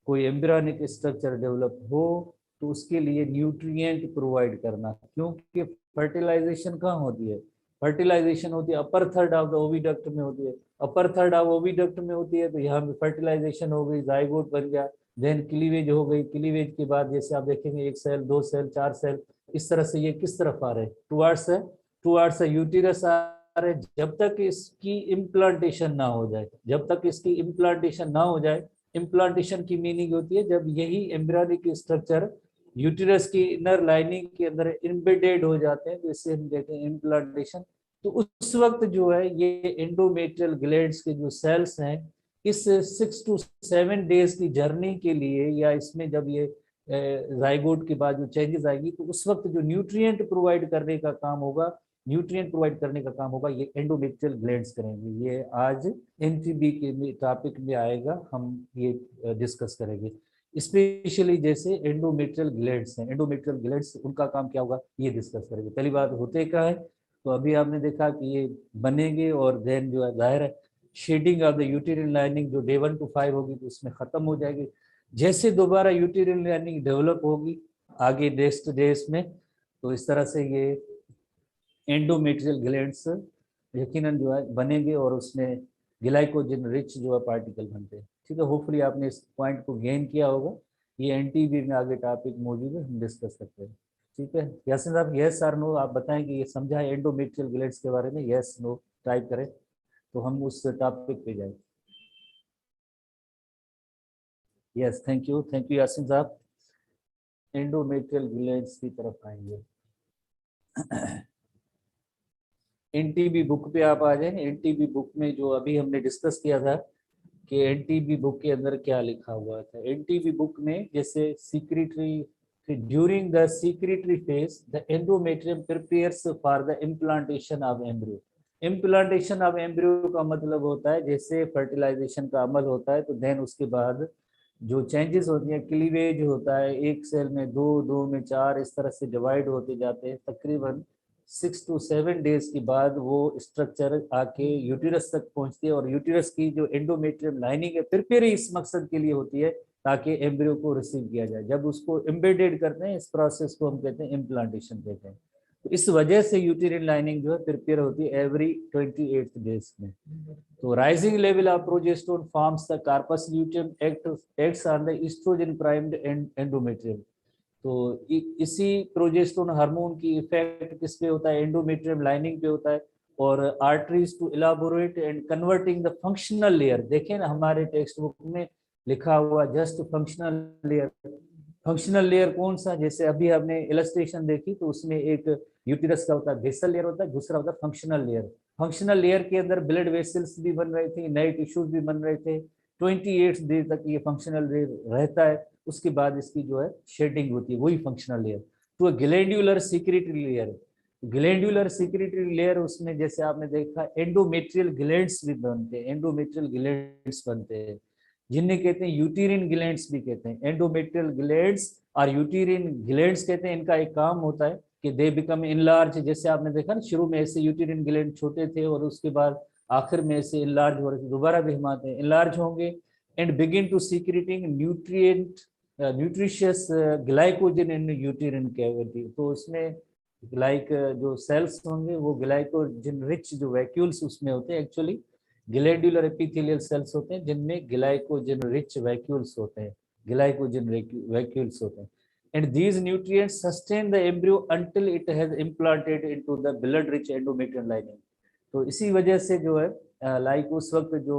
कोई एम्ब्रियोनिक स्ट्रक्चर डेवलप हो, तो उसके लिए न्यूट्रिएंट प्रोवाइड करना। क्योंकि फर्टिलाइजेशन कहाँ होती है, फर्टिलाइजेशन होती है अपर थर्ड ऑफ द ओविडक्ट में होती है, अपर थर्ड ऑफ ओविडक्ट में होती है। तो यहाँ पे फर्टिलाइजेशन हो गई, जाइगोट बन गया, देन क्लीवेज हो गई, क्लीवेज के बाद जैसे आप देखेंगे 1 सेल 2 सेल 4 सेल, इस तरह से ये किस तरफ आ रहे हैं, टुवार्ड्स यूटेरस आ रहे। जब तक इसकी इम्प्लांटेशन ना हो जाए, जब तक इसकी इम्प्लांटेशन ना हो जाए, इम्प्लांटेशन की मीनिंग होती है जब यही एम्ब्रियोनिक स्ट्रक्चर यूटेरस की इनर लाइनिंग के अंदर एम्बेडेड हो जाते हैं, तो इसे हम कहते हैं इम्प्लांटेशन। तो उस वक्त जो है ये एंडोमेट्रियल ग्लैंड्स के जो सेल्स हैं, इस 6 to 7 डेज की जर्नी के लिए, या इसमें जब ये जाइगोट के बाद जो चेंजेस आएगी, तो उस वक्त जो न्यूट्रिएंट प्रोवाइड करने का काम होगा, न्यूट्रिएंट प्रोवाइड करने का काम होगा, ये एंडोमेट्रियल ग्लैंड्स करेंगे। ये आज एनटीबी के टॉपिक में आएगा, हम ये डिस्कस करेंगे। स्पेशली जैसे एंडोमेट्रियल ग्लैंड्स हैं, एंडोमेट्रियल ग्लैंड्स उनका काम क्या होगा ये डिस्कस करेंगे। पहली बात होते क्या है, तो अभी आपने देखा कि ये बनेंगे, और देन जो है जाहिर है shedding of the uterine lining जो डे 1 to 5 होगी तो उसमें खत्म हो जाएगी। जैसे दोबारा यूटेरिन लाइनिंग डेवलप होगी आगे नेक्स्ट डेज में, तो इस तरह से ये एंडोमेट्रियल ग्लैंड्स यकीनन जो है बनेंगे, और उसमें ग्लाइकोजन रिच जो है पार्टिकल बनते हैं। ठीक है, होपफुली आपने इस पॉइंट को गेन किया होगा। ये एनटीबी में आगे टॉपिक मौजूद है, हम डिस्कस करते हैं। ठीक है यासिन साहब, यस और नो आप बताएं कि ये समझा है एंडोमेट्रियल ग्लैंड्स के बारे में, यस नो टाइप करें तो हम उस टॉपिक पे जाएं। यस, थैंक यू यासिन साहब। एंडोमेट्रियल ग्लैंड्स की तरफ आएंगे। एनटीबी बुक पे आप आ जाए। एनटीबी बुक में जो अभी हमने डिस्कस किया था कि एनटीबी बुक के अंदर क्या लिखा हुआ था। एनटीबी बुक में जैसे secretory, during the secretory phase the endometrium prepares for the implantation of embryo. Implantation of embryo का मतलब होता है जैसे फर्टिलाइजेशन का अमल होता है, तो देन उसके बाद जो चेंजेस होती हैं, क्लीवेज होता है, एक सेल में 2, 2 में 4, इस तरह से डिवाइड होते जाते हैं। तकरीबन 6 to 7 डेज के बाद वो स्ट्रक्चर आके यूटेरस तक पहुंचती है, और यूटेरस की जो एंडोमेट्रियम लाइनिंग है प्रिपेयर इस मकसद के लिए होती है ताकि एम्ब्रियो को रिसीव किया जाए। जब उसको एम्बेडेड करते हैं, इस प्रोसेस को हम कहते हैं इम्प्लांटेशन कहते हैं। तो इस वजह से यूटेरिन लाइनिंग जो है प्रिपेयर होती है एवरी 28 डेज में। तो rising level of progesterone forms the corpus luteum acts on the oestrogen primed endometrium. तो इसी प्रोजेस्टेरोन हार्मोन की इफेक्ट किस पे होता है, एंडोमेट्रियम लाइनिंग पे होता है। और arteries to elaborate and converting the functional layer, देखें ना हमारे टेक्स्ट बुक में लिखा हुआ just functional layer. Functional layer कौन सा, जैसे अभी हमने इलस्ट्रेशन देखी तो उसमें एक यूटेरस का होता है बेसल लेयर होता है, दूसरा होता है फंक्शनल लेयर। फंक्शनल लेयर के अंदर ब्लड वेसल्स भी बन रहे थे, नए टिश्यूज भी बन रहे थे, 28 डे तक ये फंक्शनल लेयर रहता है, उसके बाद इसकी जो है शेडिंग होती है, वही फंक्शनल लेयर। तो glandular secretory layer, glandular secretory layer, उसमें जैसे आपने देखा एंडोमेट्रियल ग्लैंड्स भी बनते हैं, एंडोमेट्रियल ग्लैंड्स बनते हैं, जिन्हें कहते हैं यूटेरिन ग्लैंड्स भी कहते हैं। एंडोमेट्रियल ग्लैंड्स और यूटेरिन ग्लैंड्स कहते हैं, इनका एक काम होता है कि दे बिकम इनलार्ज। जैसे आपने देखा ना, शुरू में ऐसे यूटेरिन ग्लैंड छोटे थे और उसके बाद आखिर में ऐसे इनलार्ज हो रहे, दोबारा भी हम आते हैं, इनलार्ज होंगे and begin to secreting nutrient nutritious glycogen in uterine cavity. तो उसमें ग्लाइक जो सेल्स होंगे वो ग्लाइकोजन रिच जो वैक्यूल्स उसमें होते हैं, एक्चुअली ग्लैंडुलर एपिथेलियल सेल्स होते हैं जिनमें ग्लाइकोजन रिच वैक्यूल्स होते हैं, ग्लाइकोजन वैक्यूल्स होते हैं। And these nutrients sustain the embryo until it has implanted into the blood rich endometrial lining। तो इसी वजह से जो है लाइक उस वक्त जो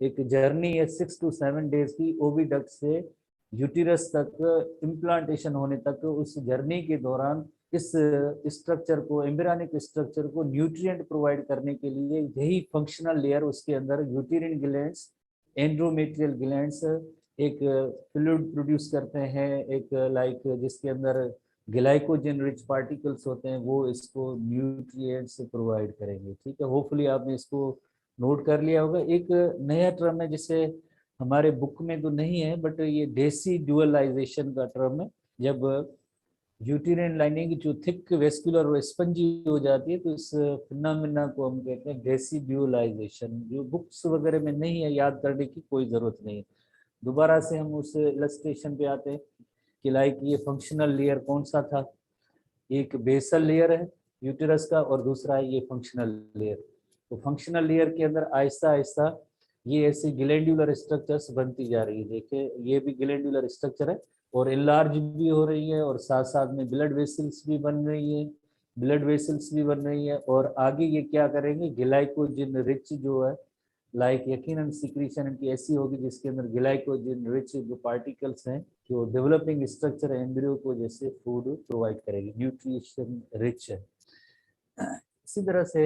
एक जर्नी है 6 to 7 डेज की ओविडक्ट से यूटिरस तक इम्प्लांटेशन होने तक, उस जर्नी के दौरान इस स्ट्रक्चर को, एम्ब्रियोनिक स्ट्रक्चर को न्यूट्रिएंट प्रोवाइड करने के लिए यही फंक्शनल लेयर, उसके अंदर यूटेरिन ग्लैंड्स, एंडोमेट्रियल ग्लैंड्स एक फ्लूइड प्रोड्यूस करते हैं, एक लाइक जिसके अंदर ग्लाइकोजन रिच पार्टिकल्स होते हैं, वो इसको न्यूट्रिएंट्स प्रोवाइड करेंगे। ठीक है, होपफुली आपने इसको नोट कर लिया होगा। एक नया टर्म है जिसे हमारे बुक में तो नहीं है, बट ये डेसिडुअलाइजेशन का टर्म है। जब यूटेरिन लाइनिंग जो थिक वेस्कुलर और स्पंजी हो जाती है, तो इस फिनोमेना को हम कहते हैं डेसिडुअलाइजेशन, जो बुक्स वगैरह में नहीं है, याद करने की कोई ज़रूरत नहीं है। दोबारा से हम उस इलस्ट्रेशन पे आते हैं कि लाइक ये फंक्शनल लेयर कौन सा था, एक बेसल लेयर है यूटेरस का और दूसरा है ये फंक्शनल लेयर। तो फंक्शनल लेयर के अंदर आहिस्ता आहिस्ता ये ऐसी ग्लैंडुलर स्ट्रक्चर्स बनती जा रही है। देखिए ये भी ग्लैंडुलर स्ट्रक्चर है और इनलार्ज भी हो रही है, और साथ साथ में ब्लड वेसल्स भी बन रही है, ब्लड वेसल्स भी बन रही है। और आगे ये क्या करेंगे, ग्लाइकोजन रिच जो है, लाइक यकीनन सिक्रीशन इनकी ऐसी होगी जिसके अंदर ग्लाइकोजन रिच जो पार्टिकल्स हैं, जो डेवलपिंग स्ट्रक्चर एम्ब्रियो को जैसे फूड प्रोवाइड करेगी, न्यूट्रिशन रिच है। इसी तरह से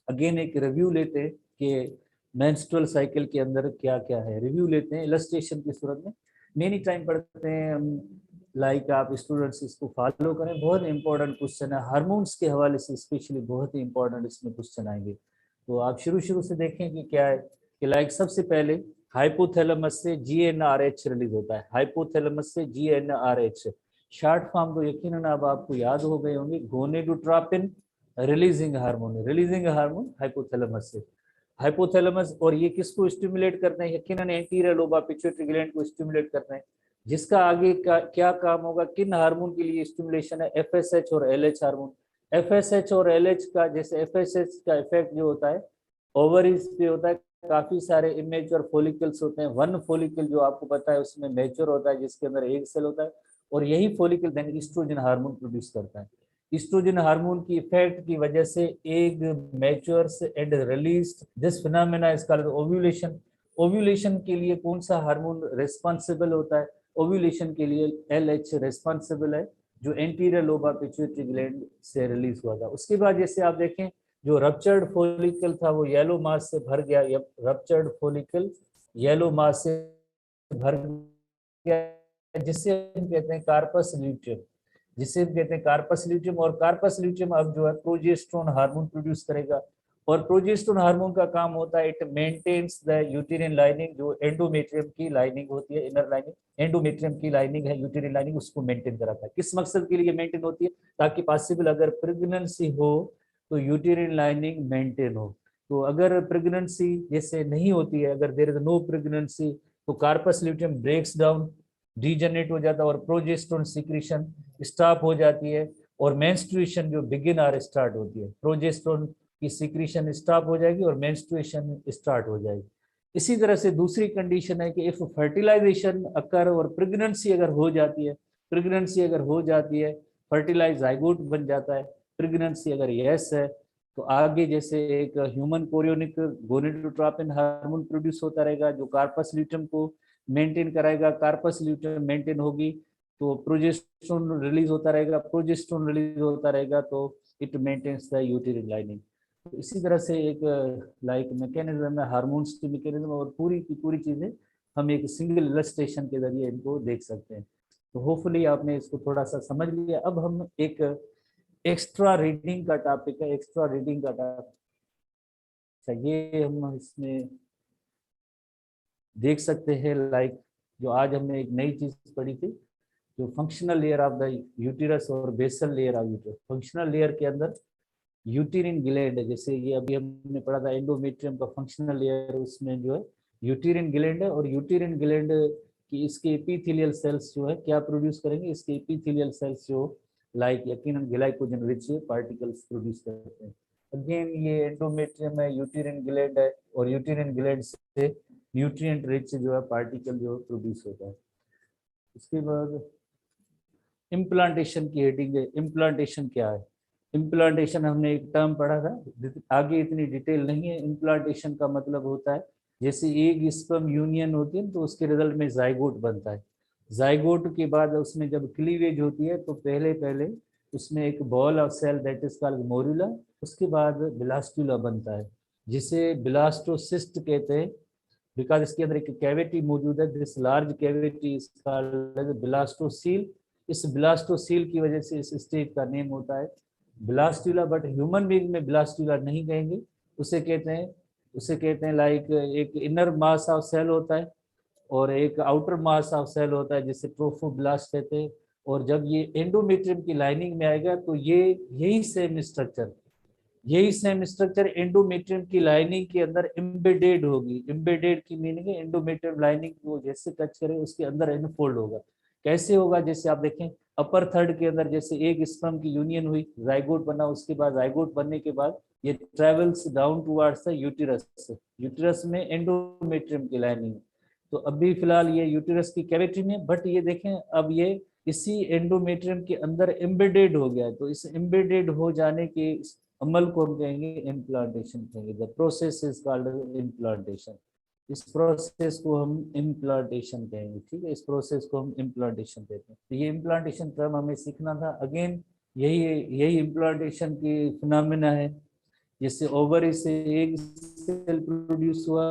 अगेन एक रिव्यू लेते हैं कि मेंस्ट्रुअल साइकिल के अंदर क्या क्या है, रिव्यू लेते हैं इलस्ट्रेशन की सूरत में। मेनी टाइम पढ़ते हैं हम, लाइक आप स्टूडेंट्स इसको फॉलो करें, बहुत इंपॉर्टेंट क्वेश्चन है, हार्मोन्स के हवाले से स्पेशली बहुत ही इंपॉर्टेंट इसमें क्वेश्चन आएंगे। तो आप शुरू से देखें कि क्या है कि लाइक सबसे पहले हाइपोथैलेमस से GnRH रिलीज होता है, हाइपोथैलेमस से GnRH, शॉर्ट फॉर्म तो यकीनन अब आपको याद हो गए होंगे, गोनेडोट्रोपिन रिलीजिंग हार्मोन हाइपोथैलेमस से, हाइपोथैलेमस। और ये किसको स्टिमुलेट करते हैं, यकीनन anterior lobe of pituitary gland को स्टिमुलेट करते हैं, जिसका आगे का क्या काम होगा, किन हार्मोन के लिए स्टिमुलेशन है, FSH और LH हार्मोन। FSH और LH का, जैसे FSH का इफेक्ट जो होता है ओवरीज पे होता है, काफी सारे इमेच्योर फॉलिकल्स होते हैं, वन फॉलिकल जो आपको पता है उसमें मैच्योर होता है जिसके अंदर एक सेल होता है, और यही follicle then oestrogen hormone produce करता है। ईस्ट्रोजन हार्मोन की इफेक्ट की वजह से egg matures and released, this phenomena is called ovulation. Ovulation के लिए कौन सा हार्मोन रिस्पॉन्सिबल होता है, ओव्यूलेशन के लिए LH रिस्पॉन्सिबल है, जो anterior lobe of pituitary gland से रिलीज हुआ था। उसके बाद जैसे आप देखें जो रप्चर्ड फॉलिकल था वो येलो मास से भर गया, रप्चर्ड फॉलिकल येलो मास से भर गया, जिससे हम कहते हैं कार्पस ल्यूटियम, जिसे हम कहते हैं कार्पस ल्यूटियम। और कार्पस ल्यूटियम अब जो है प्रोजेस्टेरोन हार्मोन प्रोड्यूस करेगा, और प्रोजेस्टेरोन हार्मोन का काम होता है it maintains the uterine lining, जो एंडोमेट्रियम की लाइनिंग होती है, इनर लाइनिंग एंडोमेट्रियम की लाइनिंग है, यूटेरिन लाइनिंग, उसको मेंटेन कराता है। किस मकसद के लिए मेंटेन होती है, ताकि पॉसिबल अगर प्रेगनेंसी हो तो यूटेरिन लाइनिंग मेंटेन हो। तो अगर प्रेगनेंसी जैसे नहीं होती है, अगर देयर इज नो प्रेगनेंसी, तो corpus luteum breaks down, degenerate हो जाता है, और प्रोजेस्टेरोन सिक्रीशन स्टॉप हो जाती है, और मेंस्ट्रुएशन जो बिगिन आर स्टार्ट होती है, प्रोजेस्टेरोन की सिक्रीशन स्टॉप हो जाएगी और मेंस्ट्रुएशन स्टार्ट हो जाएगी। इसी तरह से दूसरी कंडीशन है कि इफ फर्टिलाइजेशन अकर और प्रेगनेंसी अगर हो जाती है, प्रेगनेंसी अगर हो जाती है, फर्टिलाइज जाइगोट बन जाता है, प्रेगनेंसी अगर यस है, तो आगे जैसे एक human chorionic gonadotropin hormone produce होता रहेगा जो कार्पस ल्यूटियम को मेंटेन कराएगा। कार्पस ल्यूटियम मेंटेन होगी तो प्रोजेस्टेरोन रिलीज होता रहेगा, प्रोजेस्टेरोन रिलीज होता रहेगा तो it maintains the uterine lining. तो इसी तरह से एक लाइक मैकेनिज्म है, हार्मोन्स की मैकेनिज्म, और पूरी की पूरी चीज़ें हम एक सिंगल इलस्ट्रेशन के जरिए इनको देख सकते हैं। तो होपफुली आपने इसको थोड़ा सा समझ लिया। अब हम एक एक्स्ट्रा रीडिंग का टॉपिक है, एक्स्ट्रा रीडिंग का टॉपिक ये हम इसमें देख सकते हैं, लाइक जो आज हमने एक नई चीज पढ़ी थी, जो functional layer of the uterus और basal layer of uterus. Functional layer के अंदर यूटिरिन ग्लैंड है, जैसे ये अभी हमने पढ़ा था एंडोमेट्रियम का फंक्शनल लेयर, उसमें जो है यूटिरिन ग्लैंड है, और यूटिरिन ग्लैंड की इसके एपिथेलियल सेल्स जो है क्या प्रोड्यूस करेंगे, इसके एपिथेलियल सेल्स जो लाइक यकीनन ग्लाइकोजन रिच पार्टिकल्स प्रोड्यूस करते हैं। अगेन ये एंडोमेट्रियम है, यूटिरिन ग्लैंड है, और यूटिरिन ग्लैंड से न्यूट्रिएंट रिच जो है पार्टिकल जो प्रोड्यूस होता है। उसके बाद इम्प्लांटेशन की हेडिंग है। इम्प्लांटेशन क्या है? इम्प्लांटेशन हमने एक टर्म पढ़ा था, आगे इतनी डिटेल नहीं है। इम्प्लांटेशन का मतलब होता है जैसे एक स्पर्म यूनियन होती है तो उसके रिजल्ट में जाइगोट बनता है। जाइगोट के बाद उसमें जब क्लीवेज होती है तो पहले पहले उसमें एक ball of cell that is called morula, उसके बाद ब्लास्टुला बनता है जिसे ब्लास्टोसिस्ट कहते हैं, बिकॉज इसके अंदर एक कैविटी मौजूद है, this large cavity is called blastocoel. इस ब्लास्टोसील की वजह से इस स्टेज का नेम होता है ब्लास्टुला, बट ह्यूमन बीइंग में ब्लास्टुला नहीं कहेंगे, उसे कहते हैं लाइक एक इनर मास ऑफ सेल होता है और एक आउटर मास ऑफ सेल होता है जिसे ट्रोफोब्लास्ट कहते हैं। और जब ये एंडोमेट्रियम की लाइनिंग में आएगा तो ये यही सेम स्ट्रक्चर एंडोमेट्रियम की लाइनिंग के अंदर एम्बेडेड होगी। एम्बेडेड की मीनिंग है एंडोमेट्रियम लाइनिंग को जैसे टच करे उसके अंदर इनफोल्ड होगा। कैसे होगा? जैसे आप देखें अपर थर्ड के अंदर जैसे एक स्पर्म की यूनियन हुई, जाइगोट बना, उसके बाद जाइगोट बनने के बाद ये ट्रेवल्स डाउन टुवर्ड्स द यूटिरस। यूटिरस में एंडोमेट्रियम की लाइनिंग, तो अभी फिलहाल ये यूटिरस की कैविटी में, बट ये देखें अब ये इसी एंडोमेट्रियम के अंदर एम्बेडेड हो गया है। तो इस एम्बेडेड हो जाने के अमल को हम कहेंगे इम्प्लांटेशन कहेंगे। The process is called implantation. इस प्रोसेस को हम इम्प्लांटेशन कहेंगे, ठीक है, इस प्रोसेस को हम इम्प्लांटेशन कहते हैं। तो ये इम्प्लांटेशन टर्म हमें सीखना था। अगेन यही यही इम्प्लांटेशन की फिनोमेना है। जैसे ओवरी से एक सेल प्रोड्यूस हुआ,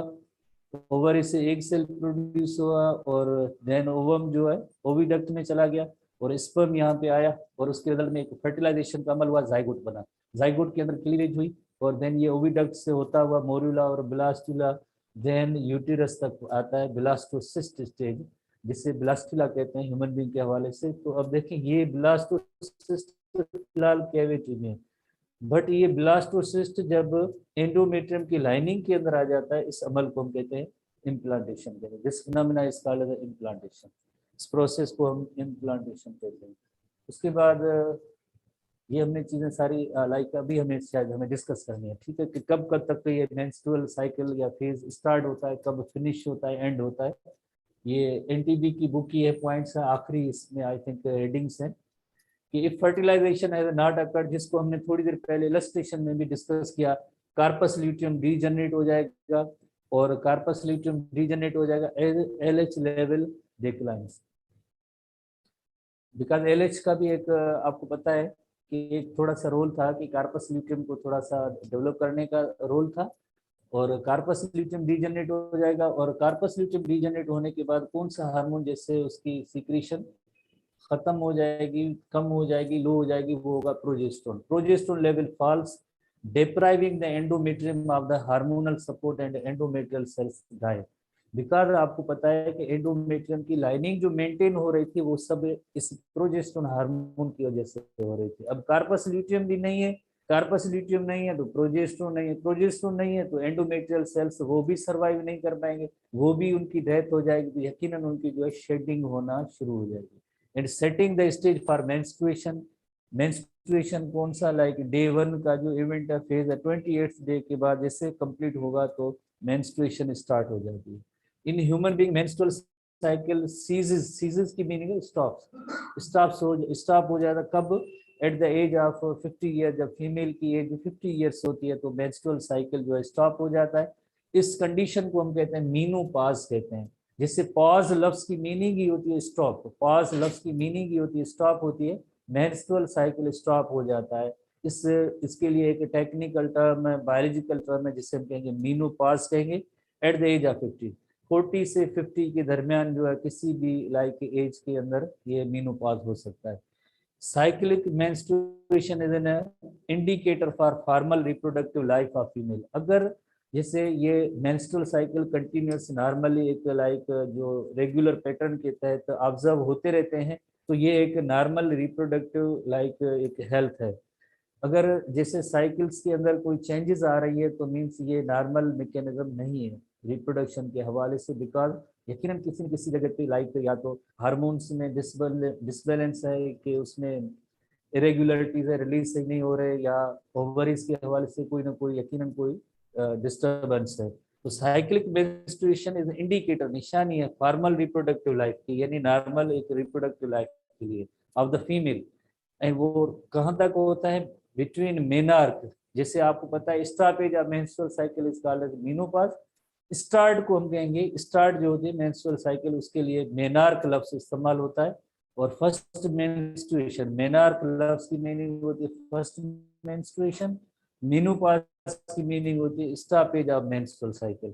ओवरी से एक सेल प्रोड्यूस हुआ, और देन ओवम जो है ओविडक्ट में चला गया, और स्पर्म यहाँ पे आया, और उसके रिजल्ट में एक फर्टिलाइजेशन का अमल हुआ, जाइगोट बना। जाइगोट के अंदर क्लीवेज हुई, और देन ये ओविडक्ट से होता हुआ मोरुला और ब्लास्टुला, देन यूटिरस तक आता है ब्लास्टोसिस्ट स्टेज, जिसे ब्लास्टुला कहते हैं ह्यूमन बीइंग के हवाले से। तो अब देखें ये ब्लास्टोसिस्ट फिलहाल कैविटी में, बट ये ब्लास्टोसिस्ट जब एंडोमेट्रियम की लाइनिंग के अंदर आ जाता है, इस अमल को हम कहते हैं इम्प्लांटेशन कहते हैं। This phenomena is called implantation. इस प्रोसेस को हम इम्प्लांटेशन कहते हैं। उसके बाद ये हमने चीज़ें सारी लाइक अभी हमें शायद हमें डिस्कस करनी है, ठीक है, कि कब कब तक तो ये मेंस्ट्रुअल साइकिल या फेज स्टार्ट होता है, कब फिनिश होता है, एंड होता है। ये एनटीबी की बुक की है पॉइंट्स है, आखिरी इसमें आई थिंक हेडिंग्स हैं कि if fertilisation has not occurred, जिसको हमने थोड़ी देर पहले इलस्ट्रेशन में भी डिस्कस किया, कार्पस ल्यूटियम डीजनरेट हो जाएगा, और कार्पस ल्यूटियम डीजनरेट हो जाएगा LH level declines. Because LH का भी एक आपको पता है कि एक थोड़ा सा रोल था कि कार्पस ल्यूटियम को थोड़ा सा डेवलप करने का रोल था, और कार्पस ल्यूटियम डीजनरेट हो जाएगा, और कार्पस ल्यूटियम डीजनरेट होने के बाद कौन सा हार्मोन जैसे उसकी सीक्रेशन खत्म हो जाएगी, कम हो जाएगी, लो हो जाएगी, वो होगा progesterone. Progesterone level falls, depriving the endometrium of the hormonal support and endometrial cells die. Because आपको पता है कि एंडोमेट्रियम की लाइनिंग जो मेंटेन हो रही थी वो सब इस प्रोजेस्टेरोन हार्मोन की वजह से हो रही थी। अब कार्पस ल्यूटियम भी नहीं है, कार्पस ल्यूटियम नहीं है तो प्रोजेस्टेरोन नहीं है, प्रोजेस्टेरोन नहीं है तो एंडोमेट्रियल सेल्स वो भी सर्वाइव नहीं कर पाएंगे, वो भी उनकी डेथ हो जाएगी, तो यकीनन उनकी जो है शेडिंग होना शुरू हो जाएगी। And setting the stage for menstruation. Menstruation कौन सा, लाइक डे 1 का जो इवेंट है फेज है, 28th डे के बाद जैसे कंप्लीट होगा तो मेंस्ट्रुएशन स्टार्ट हो जाती है। In human being menstrual cycle ceases की मीनिंग है स्टॉप हो जाता कब? At the age of 50 year, जब फीमेल की एज 50 ईयर्स होती है तो मेंस्ट्रुअल साइकिल जो है स्टॉप हो जाता है। इस कंडीशन को हम कहते हैं मीनोपॉज कहते हैं। जिससे पॉज लफ्ज की मीनिंग ही होती है स्टॉप, पॉज लफ्ज की मीनिंग ही होती है स्टॉप होती है, मेंस्ट्रुअल साइकिल स्टॉप हो जाता है। इसके लिए एक टेक्निकल टर्म है, बायोलॉजिकल टर्म है, जिसे हम कहेंगे मीनोपॉज कहेंगे, एट द एज ऑफ 50। 40 से 50 के दरमियान जो है किसी भी लाइक एज के अंदर ये मीनोपॉज हो सकता है। Cyclic menstruation is an indicator for formal reproductive life of female. अगर जैसे ये मेंस्ट्रुअल साइकिल कंटिन्यूस नॉर्मली एक लाइक जो रेगुलर पैटर्न के तहत ऑब्जर्व होते रहते हैं, तो ये एक नॉर्मल रिप्रोडक्टिव लाइक एक हेल्थ है। अगर जैसे साइकिल्स के अंदर कोई चेंजेस आ रही है तो मीन्स ये नॉर्मल मैकेनिज्म नहीं है रिप्रोडक्शन के हवाले से, बिकॉज यकीनन किसी न किसी जगह पे लाइक या तो हार्मोन्स में डिसबैलेंस है कि उसमें इरेगुलरिटीज है, रिलीज सही नहीं हो रहे, या ओवरीज के हवाले से कोई ना कोई यकीनन कोई डिस्टर्बेंस है। तो साइक्लिक मेंस्ट्रुएशन इज इंडिकेटर, निशानी है फॉर्मल रिप्रोडक्टिव लाइफ की, यानी नॉर्मल एक रिप्रोडक्टिव लाइफ के लिए ऑफ द फीमेल। एंड वो कहाँ तक होता है? बिटवीन मेनार्क, जैसे आपको पता है स्टार्टेज of menstrual cycle is called as menopause. Start को हम कहेंगे, स्टार्ट जो होती है मेंस्ट्रुअल साइकिल, उसके लिए मेनार्क लफ्ज इस्तेमाल होता है। और फर्स्ट मेंस्ट्रुएशन, मेनार्क लफ्ज की मीनिंग होती है फर्स्ट मेंस्ट्रुएशन, मेनोपॉज की मीनिंग होती है स्टॉपेज ऑफ मेंस्ट्रुअल साइकिल।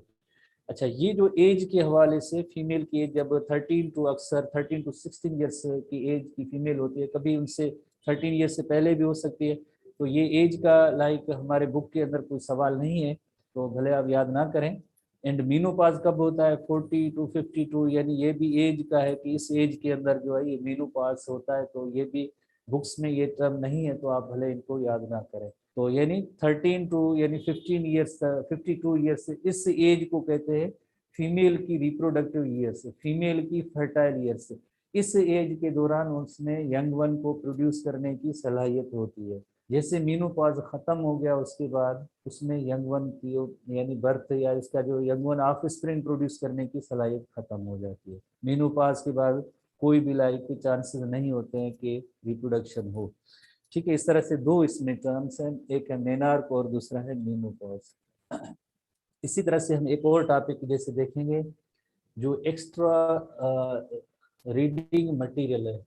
अच्छा, ये जो एज के हवाले से फीमेल की एज जब 13 टू अक्सर 13 टू 16 ईयर्स की एज की फीमेल होती है, कभी उनसे 13 ईयर्स से पहले भी हो सकती है, तो ये एज का लाइक हमारे बुक के अंदर कोई सवाल नहीं है, तो भले आप याद ना करें। एंड मीनोपाज कब होता है? 40 टू 52, यानी ये भी एज का है कि इस एज के अंदर जो है ये मीनोपाज होता है, तो ये भी बुक्स में ये टर्म नहीं है, तो आप भले इनको याद ना करें। तो यानी 13 टू यानी 15 ईयर्स 52 ईयर्स, इस एज को कहते हैं फीमेल की रिप्रोडक्टिव ईयर्स, फीमेल की फर्टाइल ईयर्स। इस एज के दौरान उसमें यंग वन को प्रोड्यूस करने की सलाहियत होती है। जैसे मीनोपॉज खत्म हो गया उसके बाद उसमें यंग वन की यानी बर्थ या इसका जो young one of spring produce करने की सलाहियत खत्म हो जाती है। मीनोपॉज के बाद कोई भी लाइक के चांसेस नहीं होते हैं कि रिप्रोडक्शन हो। ठीक है, इस तरह से दो इसमें टर्म्स हैं, एक है मेनार्क और दूसरा है मीनोपॉज। इसी तरह से हम एक और टॉपिक जैसे देखेंगे जो एक्स्ट्रा रीडिंग मटेरियल है।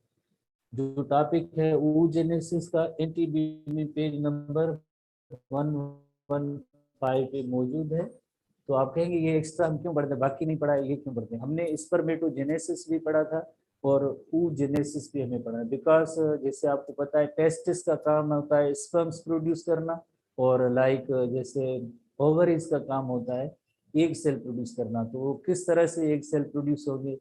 जो टॉपिक है oogenesis का एनटीबी में पेज नंबर 115 पे मौजूद है। तो आप कहेंगे ये एक्स्ट्रा हम क्यों पढ़ते हैं, बाकी नहीं पढ़ा है, ये क्यों पढ़ते हैं? हमने स्पर्मेटोजेनेसिस भी पढ़ा था और oogenesis भी हमें पढ़ा है, बिकॉज जैसे आपको पता है टेस्टिस का काम होता है स्पर्म्स प्रोड्यूस करना, और लाइक जैसे ओवरीज का काम होता है एग सेल प्रोड्यूस करना। तो वो किस तरह से एग सेल प्रोड्यूस होगी,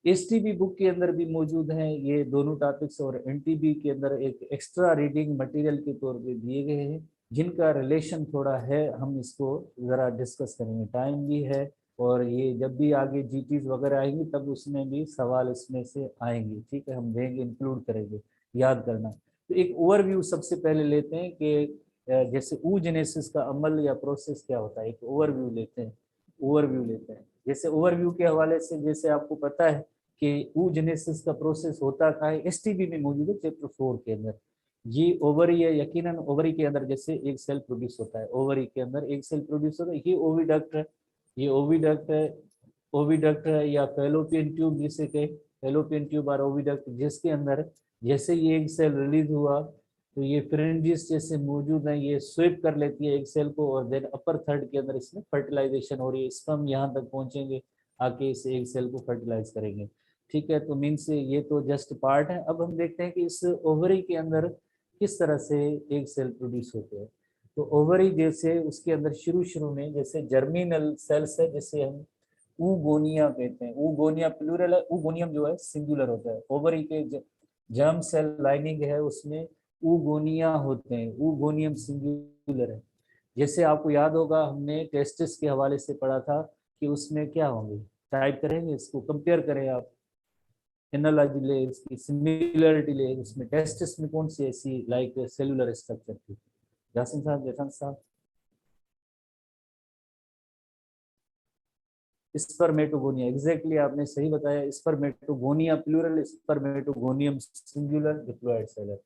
एसटीबी बुक के अंदर भी मौजूद हैं ये दोनों टॉपिक्स, और एनटीबी के अंदर एक एक्स्ट्रा रीडिंग मटेरियल के तौर पे दिए गए हैं, जिनका रिलेशन थोड़ा है, हम इसको ज़रा डिस्कस करेंगे, टाइम भी है, और ये जब भी आगे जीटीज वगैरह आएंगी तब उसमें भी सवाल इसमें से आएंगे। ठीक है, हम देंगे, इंक्लूड करेंगे, याद करना। तो एक ओवरव्यू सबसे पहले लेते हैं कि जैसे oogenesis का अमल या प्रोसेस क्या होता है, एक ओवरव्यू लेते हैं। ओवरव्यू लेते हैं जैसे ओवरव्यू के हवाले से, जैसे आपको पता है कि oogenesis का प्रोसेस होता था, एसटीबी में मौजूद है चैप्टर 4 के अंदर। ये ओवरी है, यकीनन ओवरी के अंदर जैसे एक सेल प्रोड्यूस होता है, ओवरी के अंदर एक सेल प्रोड्यूस होता है, ये ओविडक्ट है, ये ओविडक्ट है, ओविडक्ट है या फैलोपियन ट्यूब जिसे कहे, फैलोपियन ट्यूब और ओविडक्ट, जिसके अंदर जैसे ये एक सेल रिलीज हुआ तो ये फ्रेंजिस जैसे मौजूद है, ये स्वीप कर लेती है एक सेल को, और देन अपर थर्ड के अंदर इसमें फर्टिलाइजेशन हो रही है, स्पर्म यहाँ तक पहुंचेंगे, आके इस एक सेल को फर्टिलाइज करेंगे। ठीक है, तो मीन्स ये तो जस्ट पार्ट है। अब हम देखते हैं कि इस ओवरी के अंदर किस तरह से एक सेल प्रोड्यूस होते हैं। तो ओवरी जैसे उसके अंदर शुरू में जैसे जर्मिनल सेल्स है, जिसे हम ऊगोनिया कहते हैं, ऊगोनिया प्लूरल है, ऊगोनियम जो है सिंगुलर होता है। ओवरी के जर्म सेल लाइनिंग है उसमें ऊगोनिया होते हैं, ऊगोनियम सिंगुलर है। जैसे आपको याद होगा हमने टेस्टिस के हवाले से पढ़ा था कि उसमें क्या होंगे, टाइप करेंगे, इसको कंपेयर करें आप, एनालॉजी ले, इसकी सिमिलरिटी ले, उसमें टेस्टिस में कौन सी ऐसी लाइक सेलुलर स्ट्रक्चर थी? जासिम साहब, जैसन साहब। स्पर्मेटोगोनिया, एग्जैक्टली आपने सही बताया, spermatogonia plural, spermatogonium singular diploid cell है।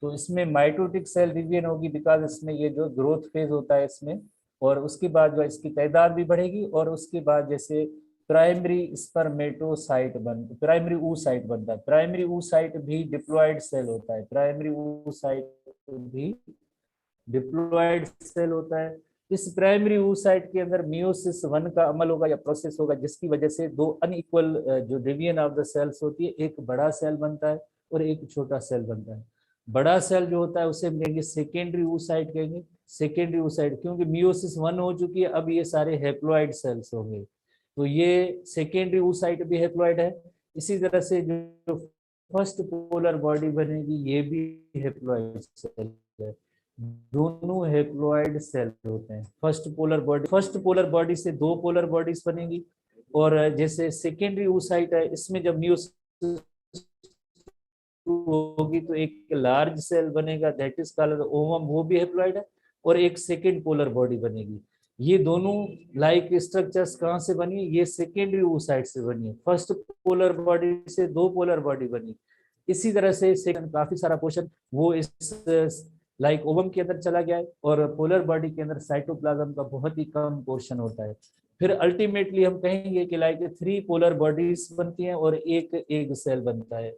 तो इसमें माइटोटिक सेल डिवीजन होगी, बिकॉज इसमें ये जो ग्रोथ फेज होता है इसमें, और उसके बाद जो इसकी तादाद भी बढ़ेगी, और उसके बाद जैसे प्राइमरी स्पर्मेटोसाइट प्राइमरी ऊसाइट बनता है, प्राइमरी ऊसाइट भी डिप्लॉयड सेल होता है, प्राइमरी ऊसाइट भी डिप्लॉयड सेल होता है। इस प्राइमरी oocyte के अंदर मियोसिस 1 का अमल होगा या प्रोसेस होगा, जिसकी वजह से दो अनइक्वल जो डिवीजन ऑफ द सेल्स होती है, एक बड़ा सेल बनता है और एक छोटा सेल बनता है। बड़ा सेल जो होता है उसे हम कहेंगे सेकेंडरी oocyte कहेंगे। सेकेंडरी oocyte क्योंकि मियोसिस 1 हो चुकी है, अब ये सारे हैप्लॉइड सेल्स होंगे, तो ये सेकेंडरी oocyte भी हैप्लॉइड है। इसी तरह से जो फर्स्ट पोलर बॉडी बनेगी ये भी हैप्लॉइड सेल है। दोनों हैप्लॉइड सेल होते हैं। फर्स्ट पोलर बॉडी से दो पोलर बॉडीज बनेगी, और जैसे सेकेंडरी oocyte है, इसमें जब मियोसिस होगी तो एक लार्ज सेल बनेगा, दैट इज कॉल्ड ओवम, वो भी हैप्लॉइड है, और एक सेकेंड पोलर बॉडी बनेगी। ये दोनों लाइक स्ट्रक्चर्स कहाँ से बनी? ये सेकेंडरी oocyte से बनी है। फर्स्ट पोलर बॉडी से दो पोलर बॉडी बनी। इसी तरह से काफी सारा पोर्शन वो इस लाइक ओवम के अंदर चला गया है, और पोलर बॉडी के अंदर साइटोप्लाज्म का बहुत ही कम पोर्शन होता है। फिर अल्टीमेटली हम कहेंगे कि लाइक 3 पोलर बॉडीज बनती हैं और एक एग सेल बनता है,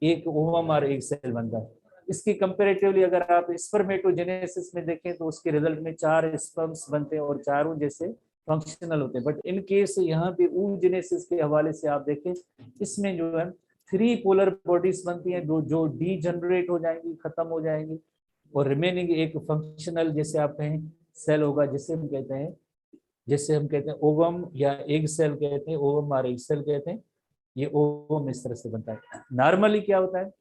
एक ओवम और एक सेल बनता है। इसकी कंपैरेटिवली अगर आप स्पर्मेटोजेनेसिस में देखें तो उसके रिजल्ट में 4 स्पर्म्स बनते हैं और चारों जैसे फंक्शनल होते हैं। बट इन केस यहाँ पे oogenesis के हवाले से आप देखें, इसमें जो है 3 पोलर बॉडीज बनती हैं जो डीजनरेट हो जाएंगी, खत्म हो जाएंगी, और रिमेनिंग एक फंक्शनल जैसे आप कहें सेल होगा, जिसे हम कहते हैं ओवम या एग सेल कहते हैं, ओवम और एग सेल कहते हैं। ये ओवम इस तरह से बनता है। नॉर्मली क्या होता है,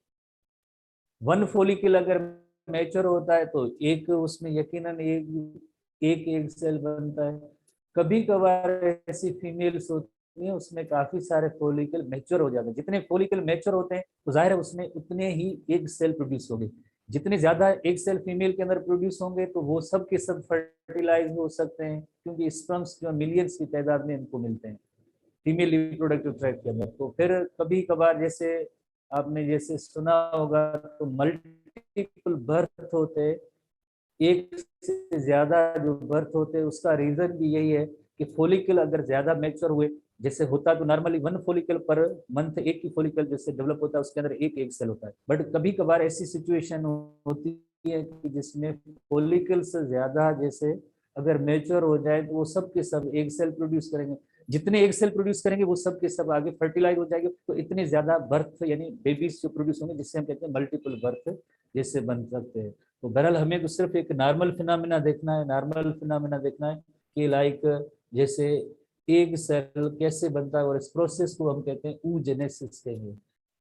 1 फॉलिकल अगर मैच्योर होता है तो एक उसमें यकीनन एक एग सेल बनता है। कभी कभार ऐसी फीमेल्स होती हैं उसमें काफी सारे फॉलिकल मैच्योर हो जाते हैं। जितने फॉलिकल मैच्योर होते हैं तो जाहिर है उसमें उतने ही एग सेल प्रोड्यूस होंगे। जितने ज्यादा एग सेल फीमेल के अंदर प्रोड्यूस होंगे तो वो सब के सब फर्टिलाइज हो सकते हैं, क्योंकि स्पर्म्स जो मिलियंस की तादाद में इनको मिलते हैं फीमेल रिप्रोडक्टिव ट्रैक्ट के अंदर। तो फिर कभी कभार जैसे आपने जैसे सुना होगा तो मल्टीपल बर्थ होते, एक से ज्यादा जो बर्थ होते हैं, उसका रीजन भी यही है कि फॉलिकल अगर ज्यादा मैच्योर हुए, जैसे होता तो नॉर्मली 1 फॉलिकल पर मंथ, एक ही फॉलिकल जैसे डेवलप होता है उसके अंदर एक सेल होता है। बट कभी कभार ऐसी सिचुएशन होती है कि जिसमें फॉलिकल से ज्यादा जैसे अगर मैच्योर हो जाए तो वो सब के सब एक सेल प्रोड्यूस करेंगे। जितने एक सेल प्रोड्यूस करेंगे वो सब के सब आगे फर्टिलाइज हो जाएंगे, तो इतने ज्यादा बर्थ यानी बेबीज जो प्रोड्यूस होंगे, जिससे हम कहते हैं मल्टीपल बर्थ जैसे बन सकते हैं। तो बहरहाल हमें तो सिर्फ एक नॉर्मल फिनोमेना देखना है कि लाइक जैसे एग सेल कैसे बनता है, और इस प्रोसेस को हम कहते हैं oogenesis कहेंगे।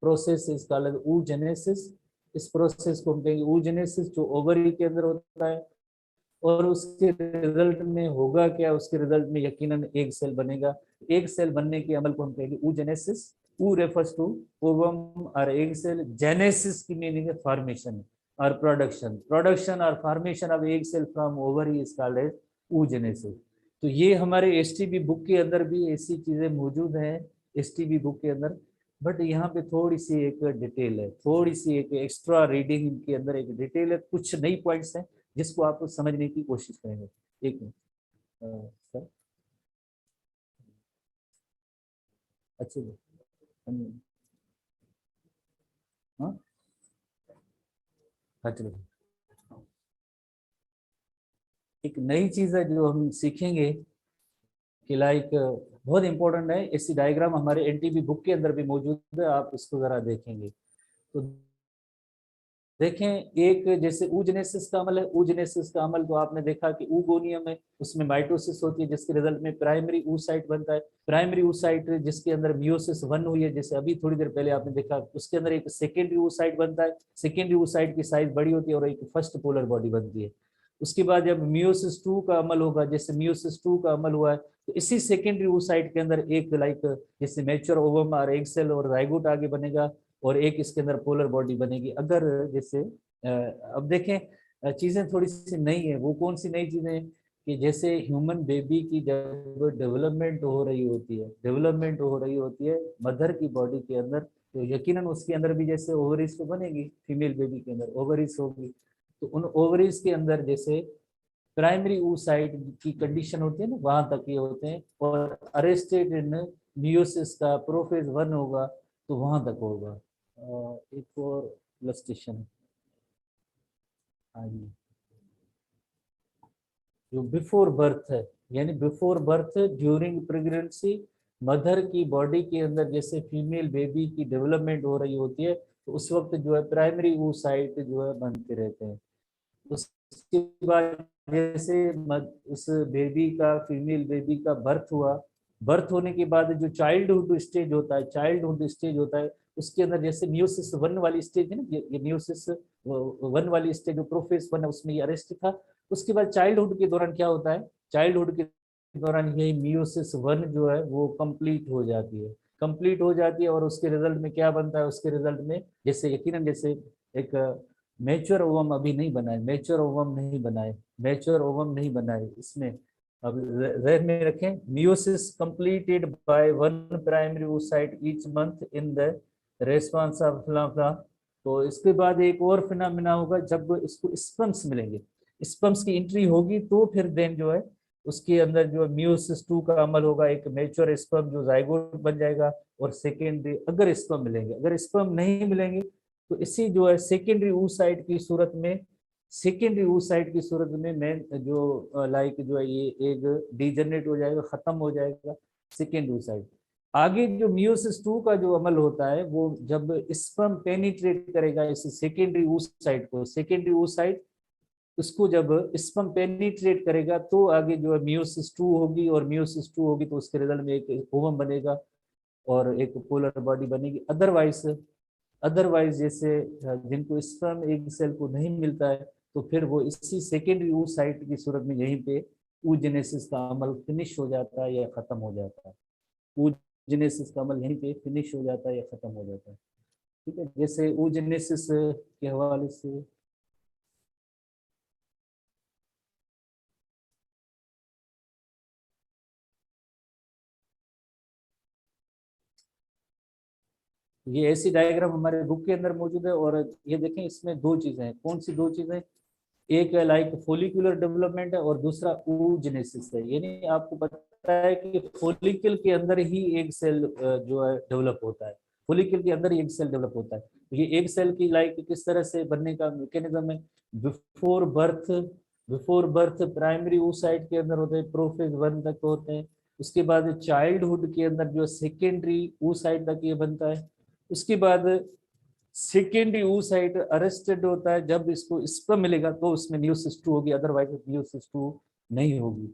Process is called oogenesis। इस प्रोसेस को हम कहेंगे oogenesis, जो ओवरी के अंदर होता है, और उसके रिजल्ट में होगा क्या, उसके रिजल्ट में यकीनन एग सेल बनेगा। एग सेल बनने के अमल को हम कहेंगे oogenesis। Oo refers to ovum और एग सेल, जेनेसिस की मीनिंग है फॉर्मेशन और प्रोडक्शन और formation of egg cell from ovary is called as oogenesis। तो ये हमारे एसटीबी बुक के अंदर भी ऐसी चीजें मौजूद हैं, एसटीबी बुक के अंदर। बट यहाँ पे थोड़ी सी एक डिटेल है, थोड़ी सी एक एक्स्ट्रा रीडिंग के अंदर एक डिटेल है, कुछ नई पॉइंट्स हैं जिसको आप समझने की कोशिश करेंगे। एक मिनट सर, अच्छे हाँ हाँ चलो। एक नई चीज है जो हम सीखेंगे कि लाइक बहुत इंपॉर्टेंट है, ऐसी डायग्राम हमारे एनटीबी बुक के अंदर भी मौजूद है, आप इसको जरा देखेंगे तो देखें। एक जैसे oogenesis का अमल है, oogenesis का अमल तो आपने देखा कि oogoनियम है, उसमें माइटोसिस होती है जिसके रिजल्ट में प्राइमरी oocyte बनता है। प्राइमरी oocyte जिसके अंदर मियोसिस 1 हुई है, जैसे अभी थोड़ी देर पहले आपने देखा, उसके अंदर एक सेकेंडरी oocyte बनता है। सेकेंडरी oocyte की साइज बड़ी होती है और एक फर्स्ट पोलर बॉडी बनती है। उसके बाद जब मियोसिस 2 का अमल होगा, जैसे मियोसिस 2 का अमल हुआ है, तो इसी सेकेंडरी oocyte के अंदर एक लाइक जैसे मैच्योर ओवम और एग सेल और जाइगोट आगे बनेगा, और एक इसके अंदर पोलर बॉडी बनेगी। अगर जैसे अब देखें चीजें थोड़ी सी नई है, वो कौन सी नई चीजें कि जैसे ह्यूमन बेबी की जब डेवलपमेंट हो रही होती है मदर की बॉडी के अंदर, तो यकीनन उसके अंदर भी जैसे ओवरीज तो बनेगी, फीमेल बेबी के अंदर ओवरीज होगी। तो उन ओवरीज के अंदर जैसे प्राइमरी oocyte की कंडीशन होती है ना, वहां तक ये होते हैं, और अरेस्टेड इन मियोसिस का प्रोफेज 1 होगा तो वहां तक होगा। एक और इलस्ट्रेशन हाँ जी, जो बिफोर बर्थ है, यानी before birth during pregnancy mother की बॉडी के अंदर जैसे फीमेल बेबी की डेवलपमेंट हो रही होती है, तो उस वक्त जो है प्राइमरी oocyte जो है बनते रहते हैं। उसके बाद जैसे उस बेबी का, फीमेल बेबी का बर्थ हुआ, बर्थ होने के बाद जो चाइल्डहुड स्टेज होता है, चाइल्डहुड स्टेज होता है, उसके अंदर जैसे म्यूसिस वन वाली स्टेज है ना, ये म्यूसिस वन वाली स्टेज जो प्रोफेस वन है उसमें ये अरेस्ट था। उसके बाद चाइल्डहुड के दौरान क्या होता है, चाइल्डहुड के दौरान यही म्यूसिस वन जो है वो कंप्लीट हो जाती है, कंप्लीट हो जाती है। और उसके रिजल्ट में क्या बनता है, उसके रिजल्ट में जैसे यकीनन जैसे एक मैच्योर ओवम अभी नहीं बनाए, मैच्योर ओवम नहीं बनाए, मैच्योर ओवम नहीं बनाए इसमें। अब रह में रखें, meiosis completed by one primary oocyte each month in the response of फ्लाफ्ला। तो इसके बाद एक और फिनोमेना होगा, जब इसको स्पर्म्स मिलेंगे, स्पर्म्स की एंट्री होगी, तो फिर देन जो है उसके अंदर जो मियोसिस टू का अमल होगा, एक मैच्योर स्पर्म जो जाइगोट बन जाएगा। और सेकेंडरी अगर स्पर्म मिलेंगे, अगर स्पर्म नहीं मिलेंगे तो इसी जो है सेकेंडरी oocyte की सूरत में, सेकेंडरी oocyte की सूरत में मेन जो लाइक जो है ये एक डिजेनरेट हो जाएगा, खत्म हो जाएगा सेकेंडरी oocyte। आगे जो मियोसिस टू का जो अमल होता है वो जब स्पर्म पेनिट्रेट करेगा इस सेकेंडरी oocyte को, सेकेंडरी oocyte उसको जब स्पर्म पेनिट्रेट करेगा तो आगे जो है मियोसिस टू होगी, और मियोसिस टू होगी तो उसके रिजल्ट में एक ओवम बनेगा और एक पोलर बॉडी बनेगी। अदरवाइज अदरवाइज जैसे जिनको स्पर्म एग सेल को नहीं मिलता है, तो फिर वो इसी सेकेंडरी oocyte की सूरत में यहीं पे oogenesis का अमल फिनिश हो जाता है या खत्म हो जाता है। oogenesis का अमल यहीं पे फिनिश हो जाता है या खत्म हो जाता है। ठीक है, जैसे oogenesis के हवाले से ये ऐसी डायग्राम हमारे बुक के अंदर मौजूद है। और ये देखें, इसमें दो चीजें हैं, कौन सी दो चीजें, एक है लाइक फोलिकुलर डेवलपमेंट है और दूसरा oogenesis है। यानी आपको पता है कि फोलिकल के अंदर ही एक सेल जो है डेवलप होता है, फोलिकल के अंदर ही एक सेल डेवलप होता है। तो ये एक सेल की लाइक किस तरह से बनने का मैकेनिज्म है, before birth, before birth primary oocyte के अंदर होते हैं, प्रोफेज वन तक होते हैं। उसके बाद चाइल्डहुड के अंदर जो सेकेंडरी oocyte तक ये बनता है। उसके बाद सेकेंडरी oocyte अरेस्टेड होता है, जब इसको स्पर्म मिलेगा तो उसमें न्यूसिस टू होगी, अदरवाइज न्यूसिस टू नहीं होगी।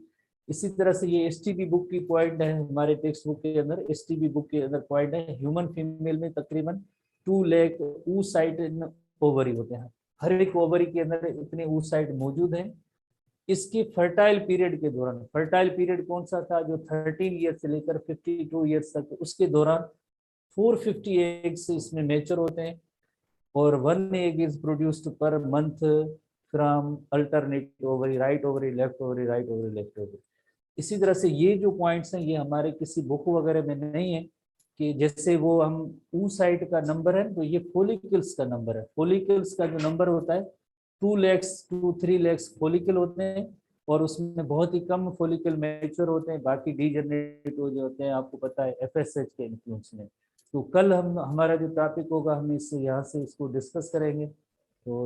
इसी तरह से ये एसटीबी बुक की पॉइंट है, हमारे टेक्स्ट बुक के अंदर एसटीबी बुक के अंदर पॉइंट है, ह्यूमन फीमेल में तकरीबन 2 लाख oocyte ओवरी होते हैं, हर एक ओवरी के अंदर इतने oocyte मौजूद हैं। इसकी फर्टाइल पीरियड के दौरान, फर्टाइल पीरियड कौन सा था, जो 13 ईयर से लेकर 52 ईयर्स तक, उसके दौरान 450 एग्स इसमें मेच्योर होते हैं और 1 egg is produced per month from alternate ovary, right ovary, left ovary, right ovary, left ovary। इसी तरह से ये जो पॉइंट्स हैं ये हमारे किसी बुक वगैरह में नहीं है, कि जैसे वो हम oocyte का नंबर है तो ये फॉलिकल्स का नंबर है, फॉलिकल्स का जो नंबर होता है 2 lakhs to 3 lakhs फॉलिकल होते हैं, और उसमें बहुत ही कम फॉलिकल मैच्योर होते हैं, बाकी डीजनरेट हो जाते हैं, आपको पता है एफएसएच के इन्फ्लुएंस में। तो कल हम हमारा जो टॉपिक होगा हम इस यहाँ से इसको डिस्कस करेंगे। तो